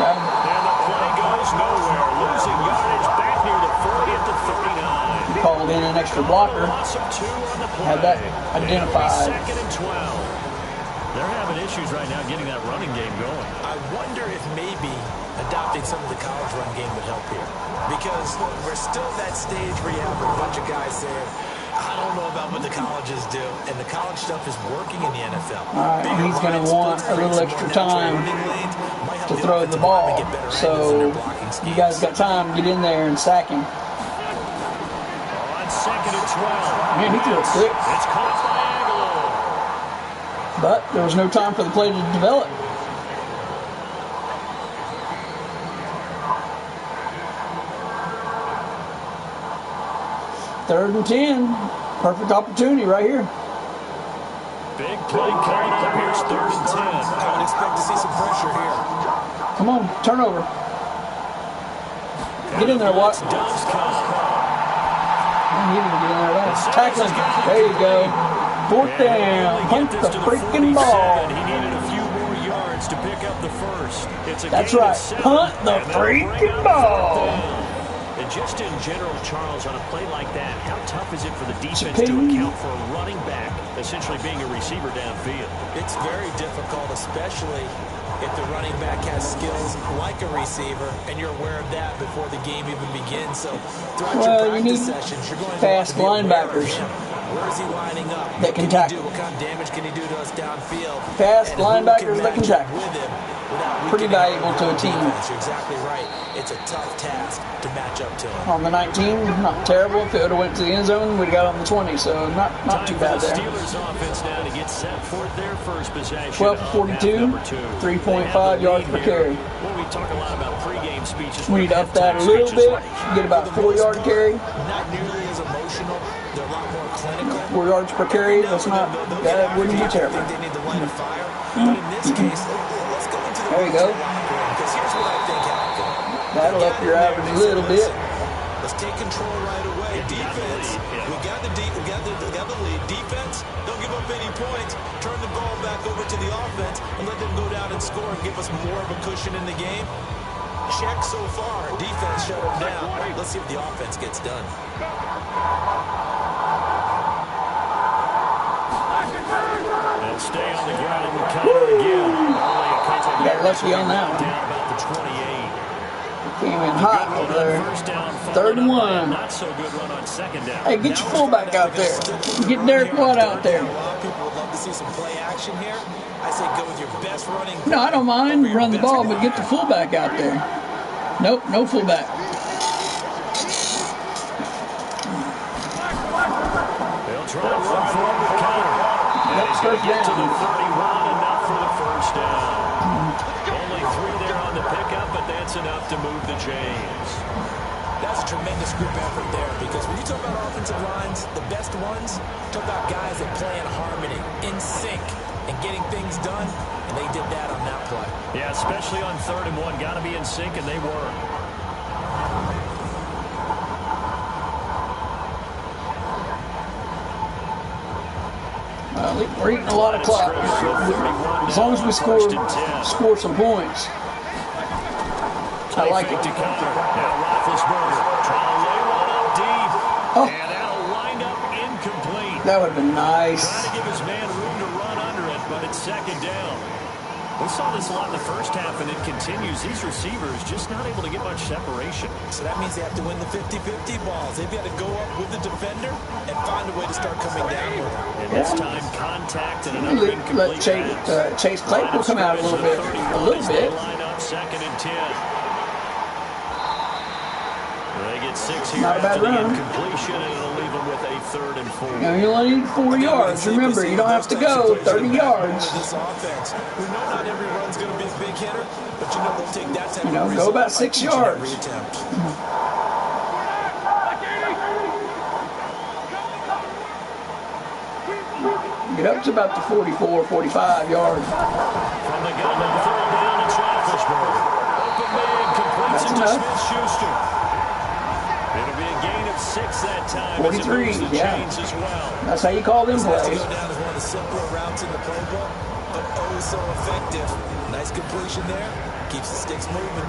And the play goes nowhere. Losing yardage back near the 40 at the 39. Called in an extra blocker. Had that identified. 2nd and 12. They're having issues right now getting that running game going. I wonder if maybe adopting some of the college run game would help here. Because we're still at that stage where you have a bunch of guys saying, I don't know about what the colleges do, and the college stuff is working in the NFL. All right, he's going to want a little extra time to throw the ball. So you guys got time, get in there and sack him. On 2nd and 12. Man, he threw it quick. It's caught by Aguilar. But there was no time for the play to develop. Third and 10. Perfect opportunity right here. Big play coming up. Here's 3rd and 10. I would expect to see some pressure here. Come on, turnover. Get in there, Watt. Does come. He didn't get in there at all. Tackling. There you go. 4th down. Punt the freaking ball. He needed a few more yards to pick up the first. It's a That's gain of right. 7, Punt the and they'll bring freaking up ball. 4th down. And just in general, Charles, on a play like that, how tough is it for the defense to account for a running back essentially being a receiver downfield? It's very difficult, especially if the running back has skills like a receiver, and you're aware of that before the game even begins. So throughout your practice sessions, you're going to fast linebackers. Where is he lining up? That can tackle. What kind of damage can he do to us downfield? Fast linebackers that can tackle. With him Pretty valuable to a team. You're exactly right. It's a tough task to match up to him. On the 19, not terrible. If it would have went to the end zone, we'd have got on the 20. So not too bad there. Steelers offense now to get set for their first possession. 12-42, 3.5 yards per carry. Well, we talk a lot about pregame speeches. We need to up that a little bit. Get about 4-yard carry. Not nearly as emotional. They're a lot more clinical. 4 yards per carry. That's not. That wouldn't be terrible. They need to light a fire. But in this case, let's go into the There you go. because here's what I think happened. That'll up your average a little bit. Let's take control right away. Defense, we got the lead. Defense, don't give up any points. Turn the ball back over to the offense and let them go down and score and give us more of a cushion in the game. Check so far. Defense shut them down. Let's see if the offense gets done. They'll stay on the ground and counter again. Got lucky on that one. Down about the 28. Came in hot over there. 3rd and 1. Not so good run on 2nd down. Hey, get your fullback out there. Get Derek Watt out there. A lot of people would love to see some play action here. I say go with your best running. No, I don't mind. Run the ball, but get the fullback out there. Nope, no fullback. They'll try to run forward with counter. That's first Get to the down. 31, enough for the first down. Only 3 there on the pickup, but that's enough to move the chains. That's a tremendous group effort there, because when you talk about offensive lines, the best ones talk about guys that play in harmony, in sync, and getting things done, and they did that on that play. Yeah, especially on 3rd and 1. Got to be in sync, and they were. We're eating a lot of clock. As long as we score some points. I like it. To counter. Now Roethlisberger trying to lay one up deep. Oh. And that'll wind up incomplete. That would have been nice. Trying to give his man room to run under it, but it's 2nd down. We saw this a lot in the first half, and it continues. These receivers just not able to get much separation. So that means they have to win the 50-50 balls. They've got to go up with the defender and find a way to start coming down with them. And this time, contact and another Let incomplete pass. Chase Claypool come out a little bit. A little bit. Line up 2nd and 10. They get 6 here Not a bad after the run. incompletion, and it'll leave them with a 3rd and 4. Now you only need 4 yards. Remember, you don't have to go 30 yards. This offense, we know not every run's going to be a big hitter, but you know they'll take that type of Go about 6 yards. every attempt. Get up to about the 44, 45 yards. From the gun on 3rd down, it's Roethlisberger. Open man completes it to Smith-Schuster. It'll be a gain of 6 that time. 43, as it moves the chains as well. That's how you call them This has to plays. go down as one of the simpler routes in the playbook, but oh so effective. Nice completion there. Keeps the sticks moving.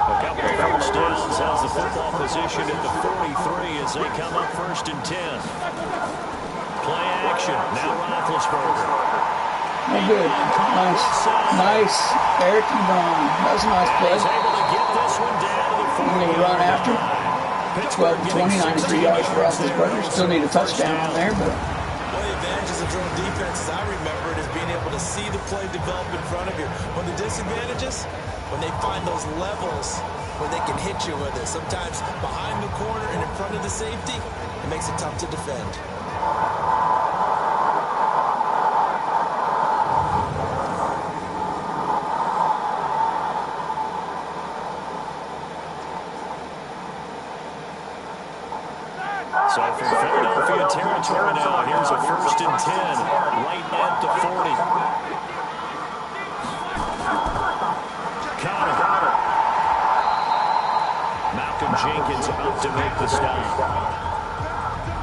A couple of first downs has the football position at the 43 as they come up 1st and 10. Play action. Now Roethlisberger. Oh, good. Nice. Eric Ebron. That was a nice play. He's able to get this one down to the 40. I'm going to run after. 12-20, 93 yards for Roethlisberger. Still need a touchdown in there, but... One of the advantages of drone defense, as I remember it, is being able to see the play develop in front of you. One of the disadvantages, when they find those levels where they can hit you with it. Sometimes behind the corner and in front of the safety, it makes it tough to defend. So from Philadelphia territory now, here's a 1st and 10, right at the 40. Counter. Malcolm Jenkins about to make the stop.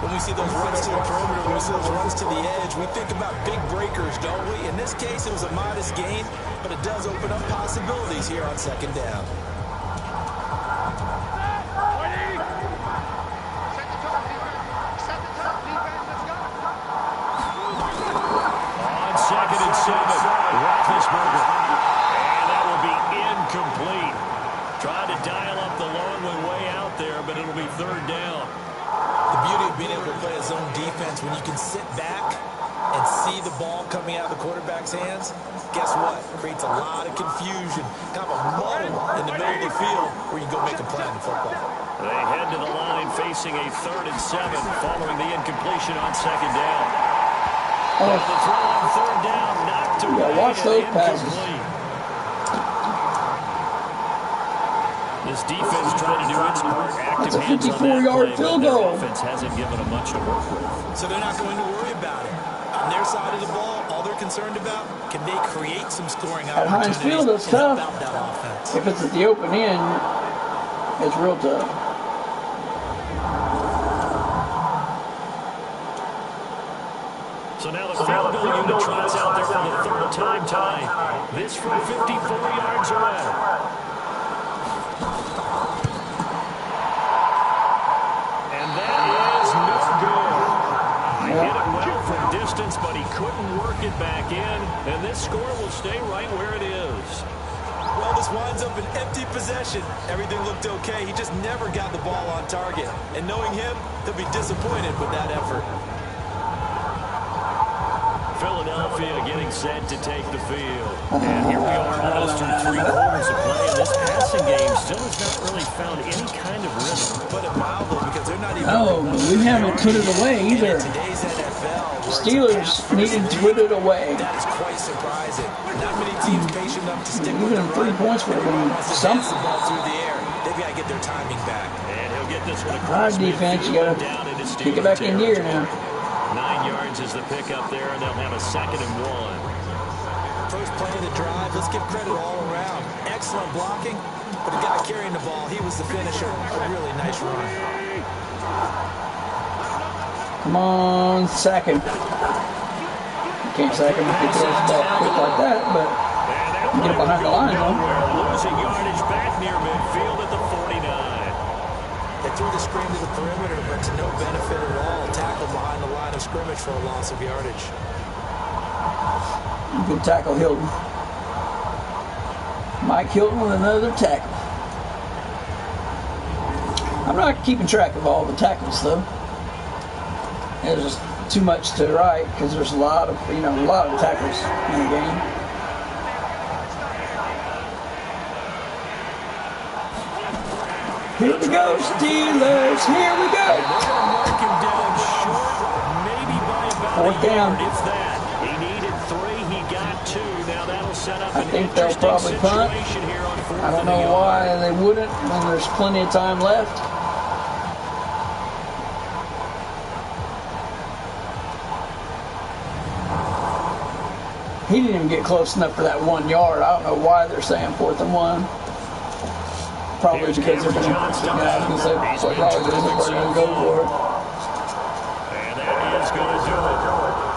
When we see those runs to the perimeter, when we see those runs to the edge, we think about big breakers, don't we? In this case, it was a modest gain, but it does open up possibilities here on 2nd down. Roethlisberger. And that will be incomplete. Trying to dial up the long way out there, but it'll be 3rd down. The beauty of being able to play a zone defense, when you can sit back and see the ball coming out of the quarterback's hands, guess what? It creates a lot of confusion, kind of a muddle in the middle of the field where you can go make a play in football. They head to the line facing a 3rd and 7 following the incompletion on 2nd down. Oh. The throw on 3rd down, knocked away. Yeah, watch those passes. This defense trying to do its part. That's a 54-yard field goal. The offense hasn't given them much to work with. So they're not going to worry about it. On their side of the ball, all they're concerned about, can they create some scoring At opportunities? Heinz Field, it's tough. That offense. If it's at the open end, it's real tough. So now the field goal unit trots out there for the 3rd time tonight. This from 54 yards away. And that is no good. He hit it well from distance, but he couldn't work it back in. And this score will stay right where it is. Well, this winds up an empty possession. Everything looked okay. He just never got the ball on target. And knowing him, he'll be disappointed with that effort. Philadelphia getting set to take the field. And here we are almost through 3 quarters of play. And this passing game still has not really found any kind of rhythm. Put it mildly, because they're not even... Oh, we haven't put it away either. Today's NFL, Steelers needed to put it away. that is quite surprising. Not many teams patient enough to stick with Even the 3 run. points would have been something. The ball through the air. They've got to get their timing back. And he'll get this one All across right, defense, you got to kick it back in gear now. 9 yards is the pickup there, and they'll have a 2nd and 1. First play of the drive, let's give credit all around. Excellent blocking, but the guy carrying the ball, he was the finisher. A really nice run. Come on, sack him. You can't sack him if he throws the ball quick like that, but you get it behind the line, though. Losing yardage back near midfield at the 49. They threw the screen to the perimeter, but to no benefit at all. Tackle behind the line of scrimmage for a loss of yardage. Good tackle, Hilton. Mike Hilton with another tackle. I'm not keeping track of all the tackles, though. There's just too much to write because there's a lot of tackles in the game. Here we go, Steelers. Here we go. They're going to mark him down short, maybe by about 4th down. a yard, if that. He needed 3, he got 2. Now that'll set up I an think they'll interesting probably punt. situation here on 4th I don't and know a yard. why they wouldn't when there's plenty of time left. He didn't even get close enough for that 1 yard. I don't know why they're saying 4th and 1. Probably because they're going to, I was going to say, probably because they're going to go for it. And that is going to do it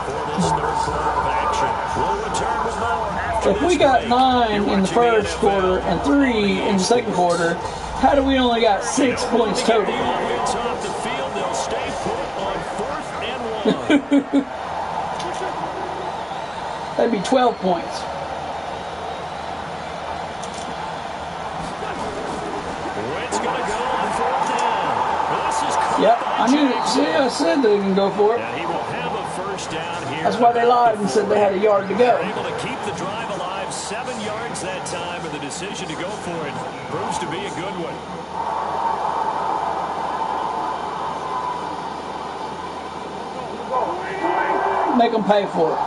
for this 3rd quarter of action. We'll return with more after If we got 9 in the first quarter and 3 in the second quarter, How do we only got 6 points total? The offense off the field, they'll stay put on 4th and 1. That'd be 12 points. It's going to go on 4th down. This is Yep, I knew it. See, I said they can go for it. he will have a 1st down here. That's why they lied and said they had a yard to go. They're able to keep the drive alive, 7 yards that time, and the decision to go for it proves to be a good one. Make them pay for it.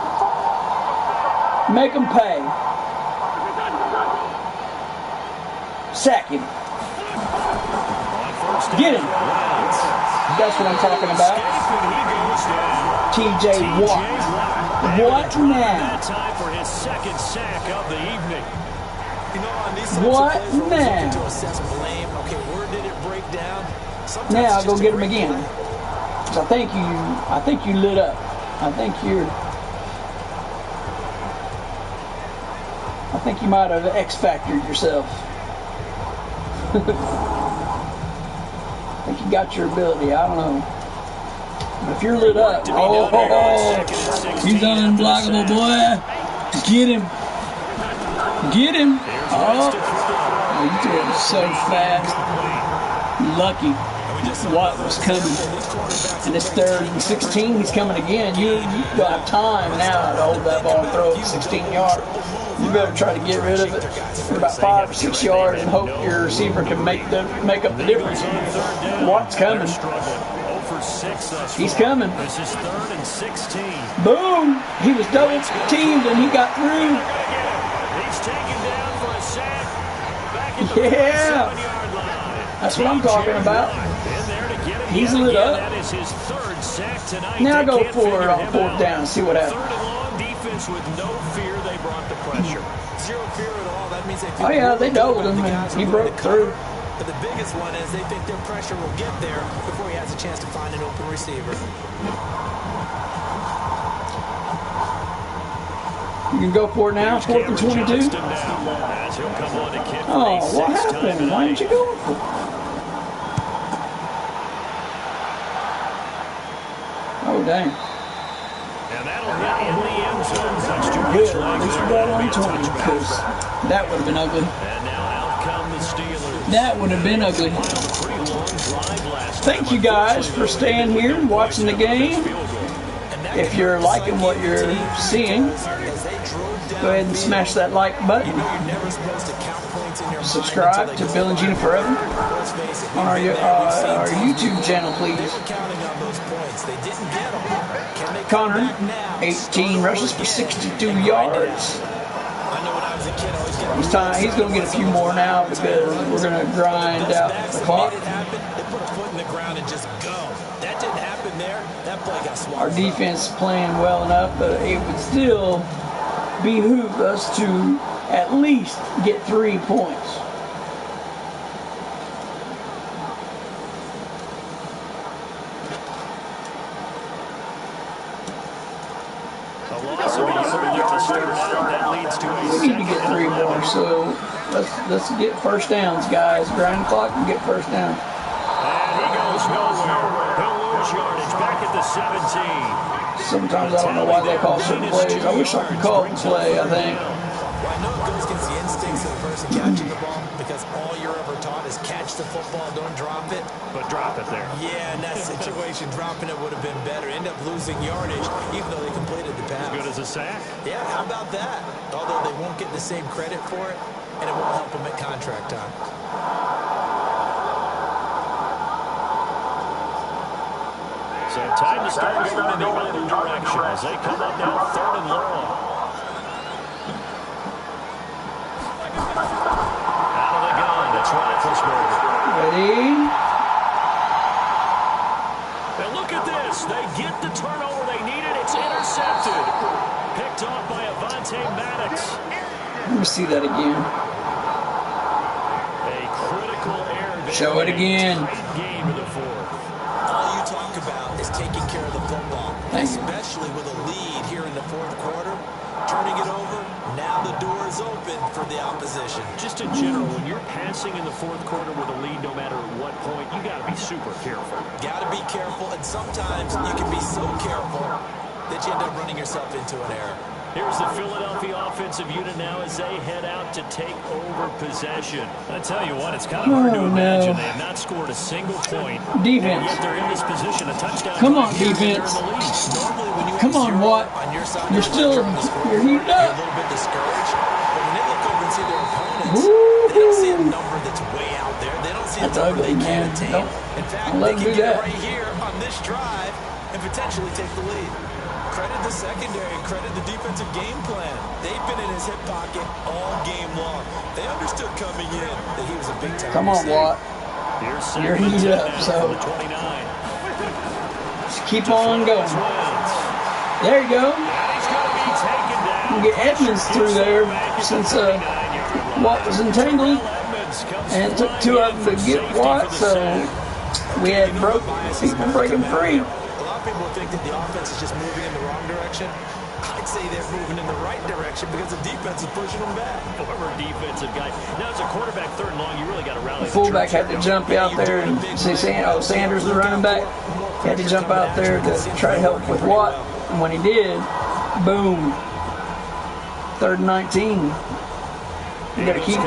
Make them pay. Sack him. Get him. That's what I'm talking about. TJ Watt. What now? That time for his 2nd sack of the evening. What now? Okay, where did it break down? Now I'll go get him again. I think you lit up. I think you might have X-factored yourself. I think you got your ability. I don't know. But if you're lit up, he's unblockable, boy. Get him. Get him. Oh, you threw it so fast. Lucky. Watt was coming. And it's 3rd and 16. He's coming again. You don't have time now to hold that ball and throw it 16 yards. You better try to get rid of it for about 5 or 6 yards and hope your receiver can make up the difference. Watt's coming. He's coming. This is 3rd and 16. Boom! He was double teamed and he got through. He's taken down for a sack. Back at the 7-yard line. That's what I'm talking about. He's lit up. That is his 3rd sack tonight. Now go for it on 4th down and see what happens. 3rd and long, defense with no fear. They brought the pressure. Zero fear at all. That means they feel They doubled him and he broke through. But the biggest one is they think their pressure will get there before he has a chance to find an open receiver. You can go for it now. 4th and 22. Oh, what happened? Why didn't you go for it? Oh, dang. And that'll hit in the end zone. Good. At least we got on 20 because that would have been ugly. And now out come the Steelers. That would have been ugly. Thank you guys for staying here and watching the game. If you're liking what you're seeing, go ahead and smash that like button. Subscribe to Bill and Gina Forever on our YouTube channel, please. Connor, 18 rushes for 62 yards. He's going to get a few more now because we're going to grind out the clock. Our defense is playing well enough, but it would still behoove us to at least get 3 points. We need to get 3 more, so let's get 1st downs, guys. Grind the clock and get 1st down. And he goes nowhere. He'll lose yardage back at the 17. Sometimes I don't know why they call certain plays. I wish I could call the play, I think. Well, I know it goes against the instincts of the person catching the ball because all you're ever taught is catch the football, don't drop it. But drop it there. Yeah, in that situation, dropping it would have been better. End up losing yardage, even though they completed the pass. As good as a sack? Yeah, how about that? Although they won't get the same credit for it, and it won't help them at contract time. So time to start going in the other direction as they come up now 3rd and long. Out of the gun, it's Roethlisberger. Ready? And look at this. They get the turnover they needed. It's intercepted. Picked off by Avonte Maddox. Let me see that again. A critical error. Show it again. Game of the 4th. All you talk about is taking care of the football, Thank you. especially with a lead here in the 4th quarter. Turning it over, now the door is open for the opposition. Just in general, when you're passing in the fourth quarter with a lead, no matter what point, you got to be super careful. Got to be careful, and sometimes you can be so careful that you end up running yourself into an error. Here's the Philadelphia offensive unit now as they head out to take over possession. I tell you what, it's kind of hard to imagine they have not scored a single point. Defense. Yet they're in this position, a touchdown. Come on, defense. Come on, Watt. You're still, you're heated up. You're a little bit discouraged, but when they look over and see their opponents, they don't see a number that's way out there. They don't see a number they can't attain. In fact, they can get it right here on this drive and potentially take the lead. Credit the secondary, credit the defensive game plan. They've been in his hip pocket all game long. They understood coming in that he was a big time. Come on, Watt. You're heated up, so just keep on going. There you go. We'll get Edmonds through there since Watt was entangled, and it took two of them to get Watt, so we had people breaking free. People think that the offense is just moving in the wrong direction. I'd say they're moving in the right direction because the defense is pushing them back. Former defensive guy. Now, as a quarterback, third and long, you really got to rally. The fullback had to jump out there and see Sanders, the running back, had to jump out there to try to help with Watt. And when he did, boom, 3rd and 19. You got to keep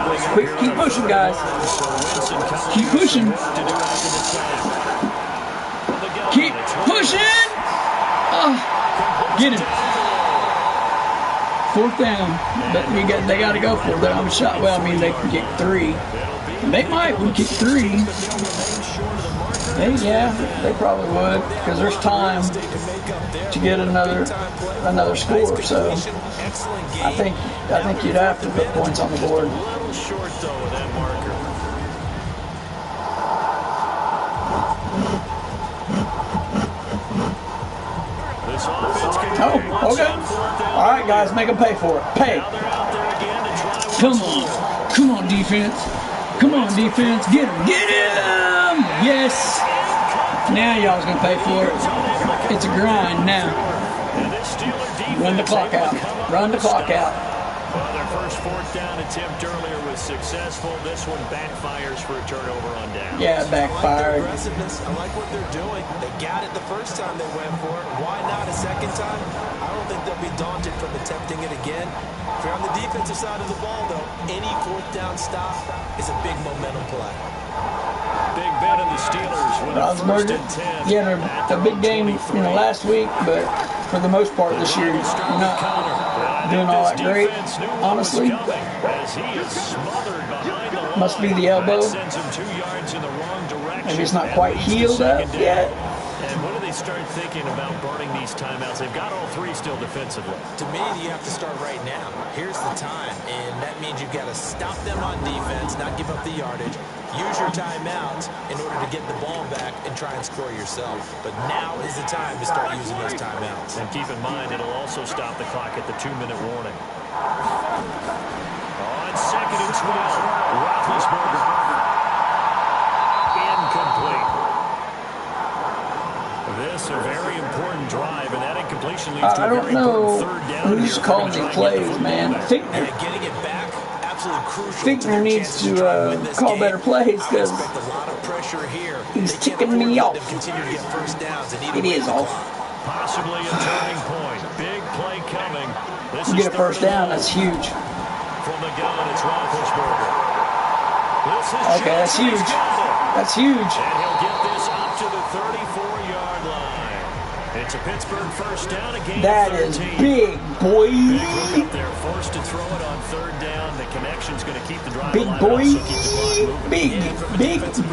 pushing, guys. Keep pushing. Keep pushing! Get him. 4th down. But they got to go for it. I'm shot. Well, I mean, they can kick 3. They might would kick 3. Yeah, they probably would, because there's time to get another score. So I think you'd have to put points on the board. A little short though with that marker. Oh, okay. All right, guys, make them pay for it. Pay. Come on, defense. Come on, defense. Get him. Get him. Yes. Now y'all's going to pay for it. It's a grind now. Run the clock out. Run the clock out. Well, their first 4th down attempt earlier was successful. This one backfires for a turnover on down. Yeah, backfired. I like what they're doing. They got it the first time they went for it. Why not a second time? I don't think they'll be daunted from attempting it again. If you're on the defensive side of the ball, though, any 4th down stop is a big momentum play. Big bet in the Steelers with a 1st and 10. Yeah, a big game, last week, but for the most part this year, we're not doing all that great, honestly. Must be the elbow. Maybe it's not quite healed up yet. And when do they start thinking about burning these timeouts? They've got all 3 still defensively. To me, you have to start right now. Here's the time, and that means you've got to stop them on defense, not give up the yardage. Use your timeouts in order to get the ball back and try and score yourself. But now is the time to start using those timeouts. And keep in mind, it'll also stop the clock at the 2-minute warning. On 2nd and 12, Roethlisberger. Incomplete. This a very important drive, and that incompletion leads to a very important 3rd down. Who's calling these plays, man? Getting it back, absolutely crucial. Fichtner needs to call better plays because he's ticking me off. It is off. Possibly a turning point. Big play coming. This you get a 1st down, that's huge. From the gun, it's Roethlisberger. Okay, that's huge. That's huge. And he'll get this up to the 34-yard line. It's a Pittsburgh 1st down, a gain that of 13. Is big, boy. Big up there, forced to throw it on 3rd down. The connection's going to keep the drive big alive. Boy. Big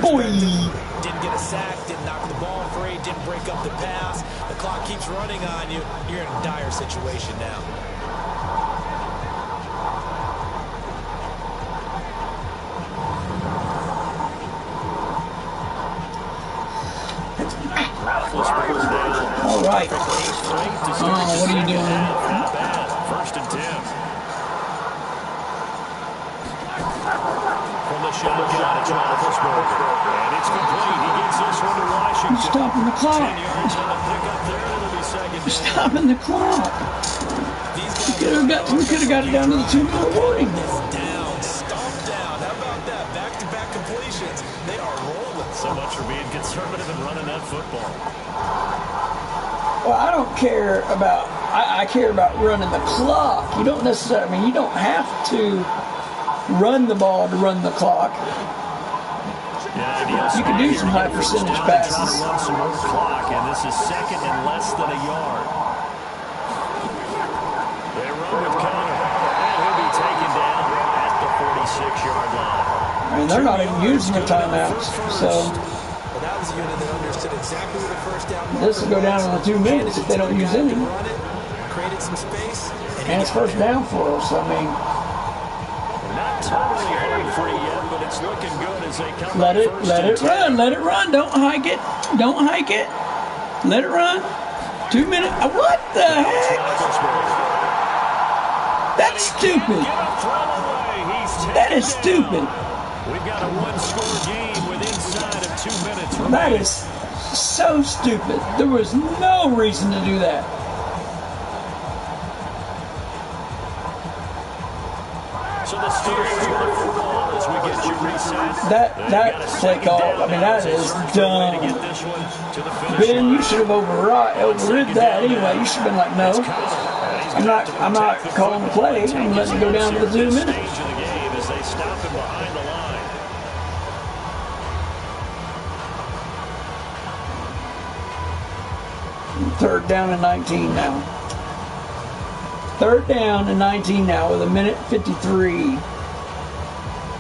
boy. Didn't get a sack, didn't knock the ball free, didn't break up the pass. The clock keeps running on you. You're in a dire situation now. All right. Oh, what are you doing? 1st and 10. From the shotgun, it's Roethlisberger. And it's complete. He gets this one to Washington. You're stopping the clock. 10 yards on the pickup there. It'll be 2nd down. You're stopping the clock. These We could have got it down to the 2-minute warning. Down, stomped down. How about that? Back-to-back completions. They are rolling. So much for being conservative and running that football. Well, I don't care about. I care about running the clock. You don't necessarily. I mean, you don't have to run the ball to run the clock. Yeah, you can do some high percentage passes. Trying to run some more clock, and this is second and less than a yard. They run with Connor, and he'll be taken down at the 46-yard line. I mean, they're not even using the timeouts, so. Well, that was a unit that understood exactly where the first down marker this will go down in the 2 minutes if they don't use any. Created some space. And it's first down for us. I mean, not totally home free yet, but it's looking good as they come. Let it run. Don't hike it. Let it run. 2 minutes. What the heck? That's stupid. That is stupid. We've got a one-score game with inside of 2 minutes. That is so stupid. There was no reason to do that. So the Steelers with the football as we get you reset. That play call, I mean, that is dumb. Ben, you should have overrid that anyway. You should have been like, no, I'm not calling the play. I'm letting it go down to the 2 minutes. Third down and 19 now. Third down and 19 now with 1:53.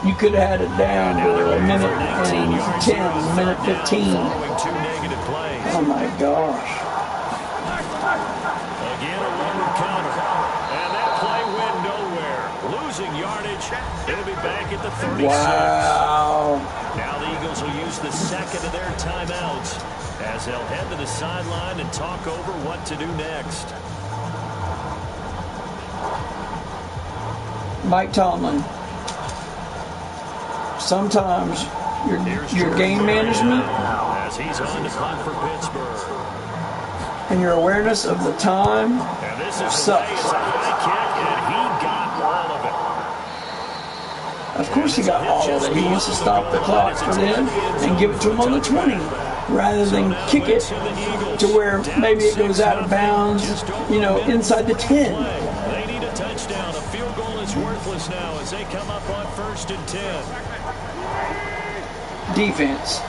You could have had it down to 1:10, 1:15. Oh my gosh. Again, a run counter. And that play went nowhere. Losing yardage. It'll be back at the 36. Wow. Now the Eagles will use the second of their timeouts as they'll head to the sideline and talk over what to do next. Mike Tomlin. Sometimes your game management as he's on the punt for Pittsburgh. And your awareness of the time sucks. It's a high kick, and he got all of it. Of course he got all of it. He wants to stop the clock for them and give it to him on the 20 rather than kick it to where maybe it goes out of bounds, inside the 10. They need a touchdown. A field goal is worthless now as they come up on 1st and 10. Defense,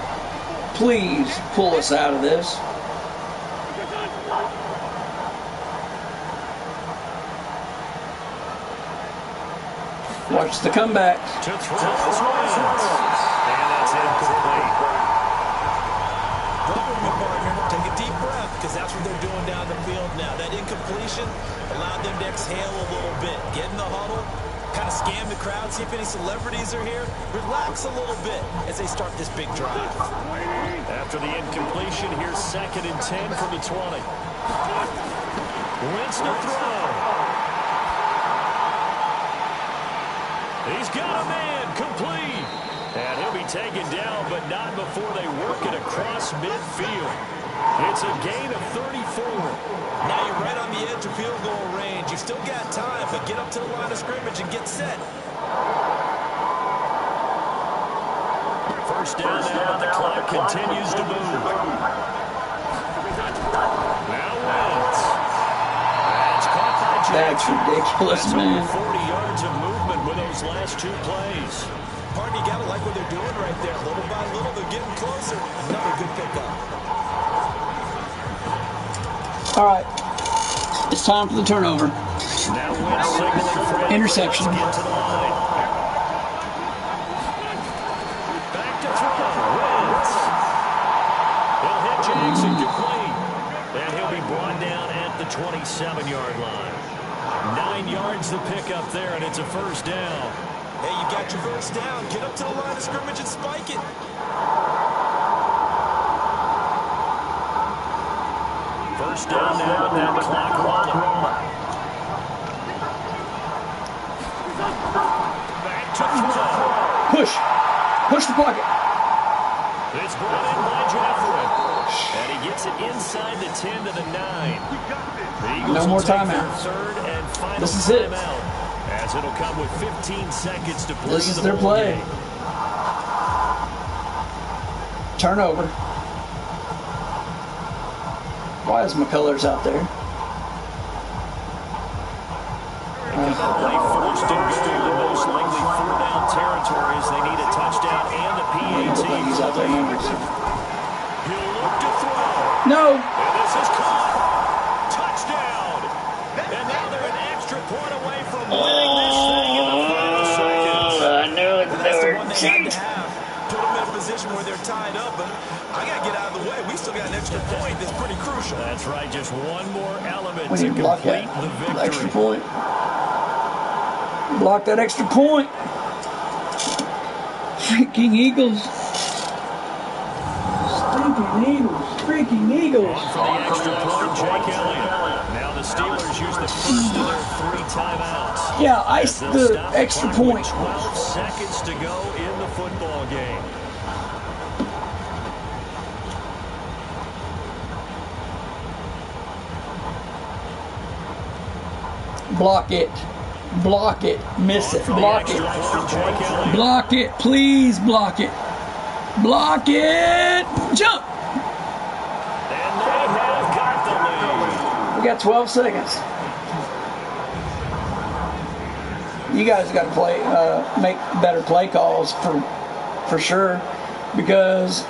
please pull us out of this. Watch the comeback. To throw this one. And that's incomplete. Drop him, partner. Take a deep breath, because that's what they're doing down the field now. That incompletion allowed them to exhale a little bit. Get in the huddle, kind of scan the crowd, see if any celebrities are here. Relax a little bit as they start this big drive. After the incompletion, here's 2nd and 10 from the 20. Wentz to throw. He's got a man complete. And he'll be taken down, but not before they work it across midfield. It's a gain of 34. Now you're right on the edge of field goal range. You've still got time, but get up to the line of scrimmage and get set. First down now, the clock continues to move. Now Wentz. That's caught by Jackson. That's ridiculous, man. 40 yards of movement with those last 2 plays. Partner, you gotta like what they're doing right there. Little by little, they're getting closer. Another good pickup. All right, it's time for the turnover. Now Wentz signaling for interception. Get to the line. Back to throw. Wentz. He'll hit Jackson complete. And he'll be brought down at the 27-yard line. 9 yards to pick up there, and it's a first down. Hey, you got your first down. Get up to the line of scrimmage and spike it. First down now with that clock rolling. Back to throw. Push the pocket. It's brought in by Jeffrey. And he gets gets it inside the 10 to the 9. The Eagles no more will take timeout. their third and final This is it. timeout, as it'll come with 15 seconds to play. This is their play. Game. Turnover. Why is McCullers out there? They forced to go to most likely 4-down territories. They need a touchdown and the PAT. He's out there. He'll look to throw. No. And this is caught. Touchdown. And now they're an extra point away from winning this thing in the final seconds. I knew it. That's the one they had to have. Put them in a position where they're tied up, but I got to get out of the way. We still got an extra point that's pretty crucial. That's right. Just one more element We to need to block complete that. the victory. Extra point. Block that extra point. Freaking Eagles. Stinking Eagles. Freaking Eagles. On for the extra point, Jake Elliott. Now the Steelers use the first of their 3 timeouts. Yeah, ice the extra point. 12 seconds to go in the football game. Block it. Block it. Miss it. Block it. Block it. Please block it. Block it. Jump. And they have got the lead. We got 12 seconds. You guys got to play, make better play calls for sure, because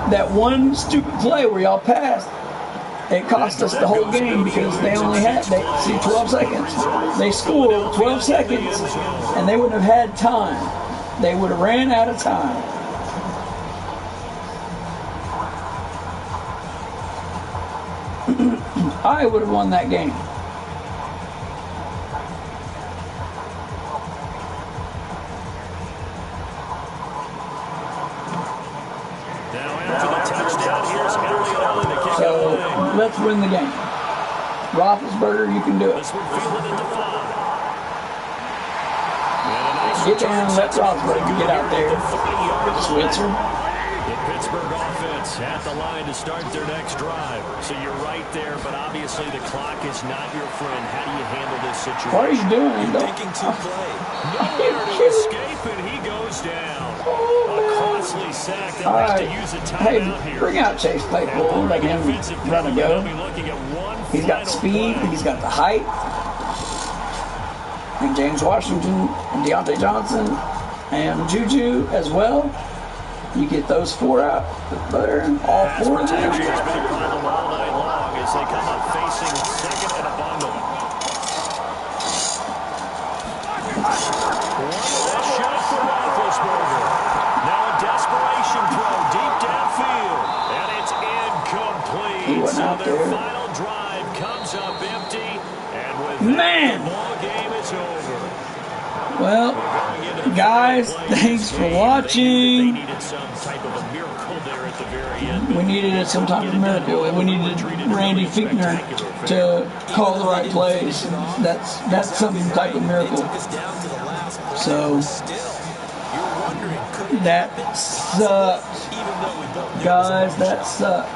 that one stupid play where y'all passed, it cost us the whole game because they only had 12 seconds. They scored 12 seconds, and they wouldn't have had time. They would have ran out of time. I would have won that game. So let's win the game. Roethlisberger, you can do it. Get down and let Roethlisberger get out there. Switzer. The Pittsburgh offense at the line to start their next drive. So you're right there, but obviously the clock is not your friend. How do you handle this situation? What are you doing? Thinking to play. Nowhere to escape, and he goes down. A costly sack that has to use a timeout here. Bring out Chase Claypool. Let him run and go. He's got speed. He's got the height. And James Washington and Deontay Johnson and Juju as well. You get those 4 out there, all 4 of them. Has been a problem all night long as they come up facing second and a bundle. One last shot for Roethlisberger. Now a desperation throw deep downfield, and it's incomplete. So their final drive comes up empty, and with that, the ball game is over. Well, guys, thanks for watching. We needed some type of miracle. We needed Randy Fichtner to call the right plays. That's some type of miracle. So that sucks, guys. That sucks.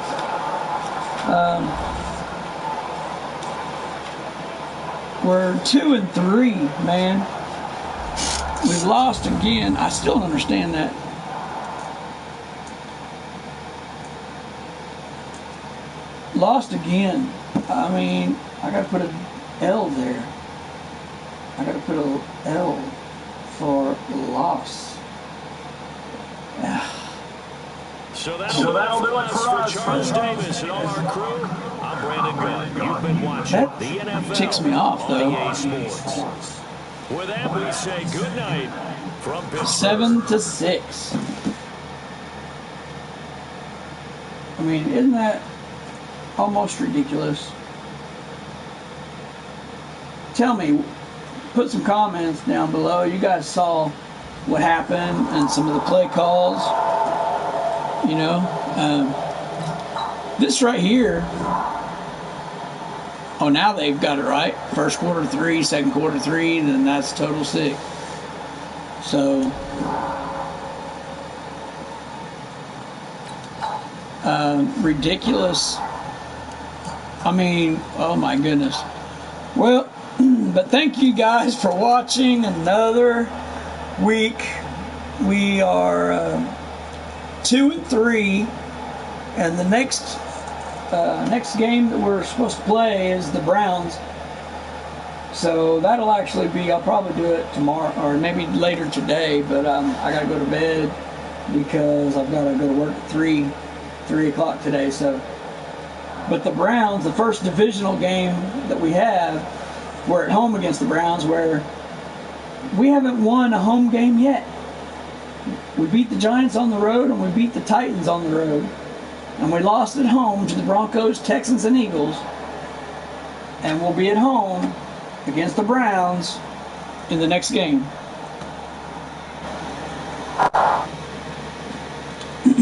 We're 2-3, man. We've lost again. I still don't understand that. Lost again. I mean, I got to put an L there. I got to put an L for loss. So that'll do it for us. Charles Davis and all our crew. I'm Brandon Gunn. You've been watching the NFL. Ticks me off, though. EA Sports. With that, we say good night from Pittsburgh. 7-6. I mean, isn't that almost ridiculous? Tell me, put some comments down below. You guys saw what happened and some of the play calls. You know, this right here. Oh, now they've got it right. First quarter 3, second quarter 3, then that's total 6. So, ridiculous. I mean, oh my goodness. Well, but thank you guys for watching another week. We are 2-3, and the next game that we're supposed to play is the Browns. So that'll actually be, I'll probably do it tomorrow or maybe later today, but I gotta go to bed because I've got to go to work at 3 o'clock today. So, but the Browns, the first divisional game that we have, we're at home against the Browns, where we haven't won a home game yet. We beat the Giants on the road and we beat the Titans on the road, and we lost at home to the Broncos, Texans, and Eagles, and we'll be at home against the Browns in the next game.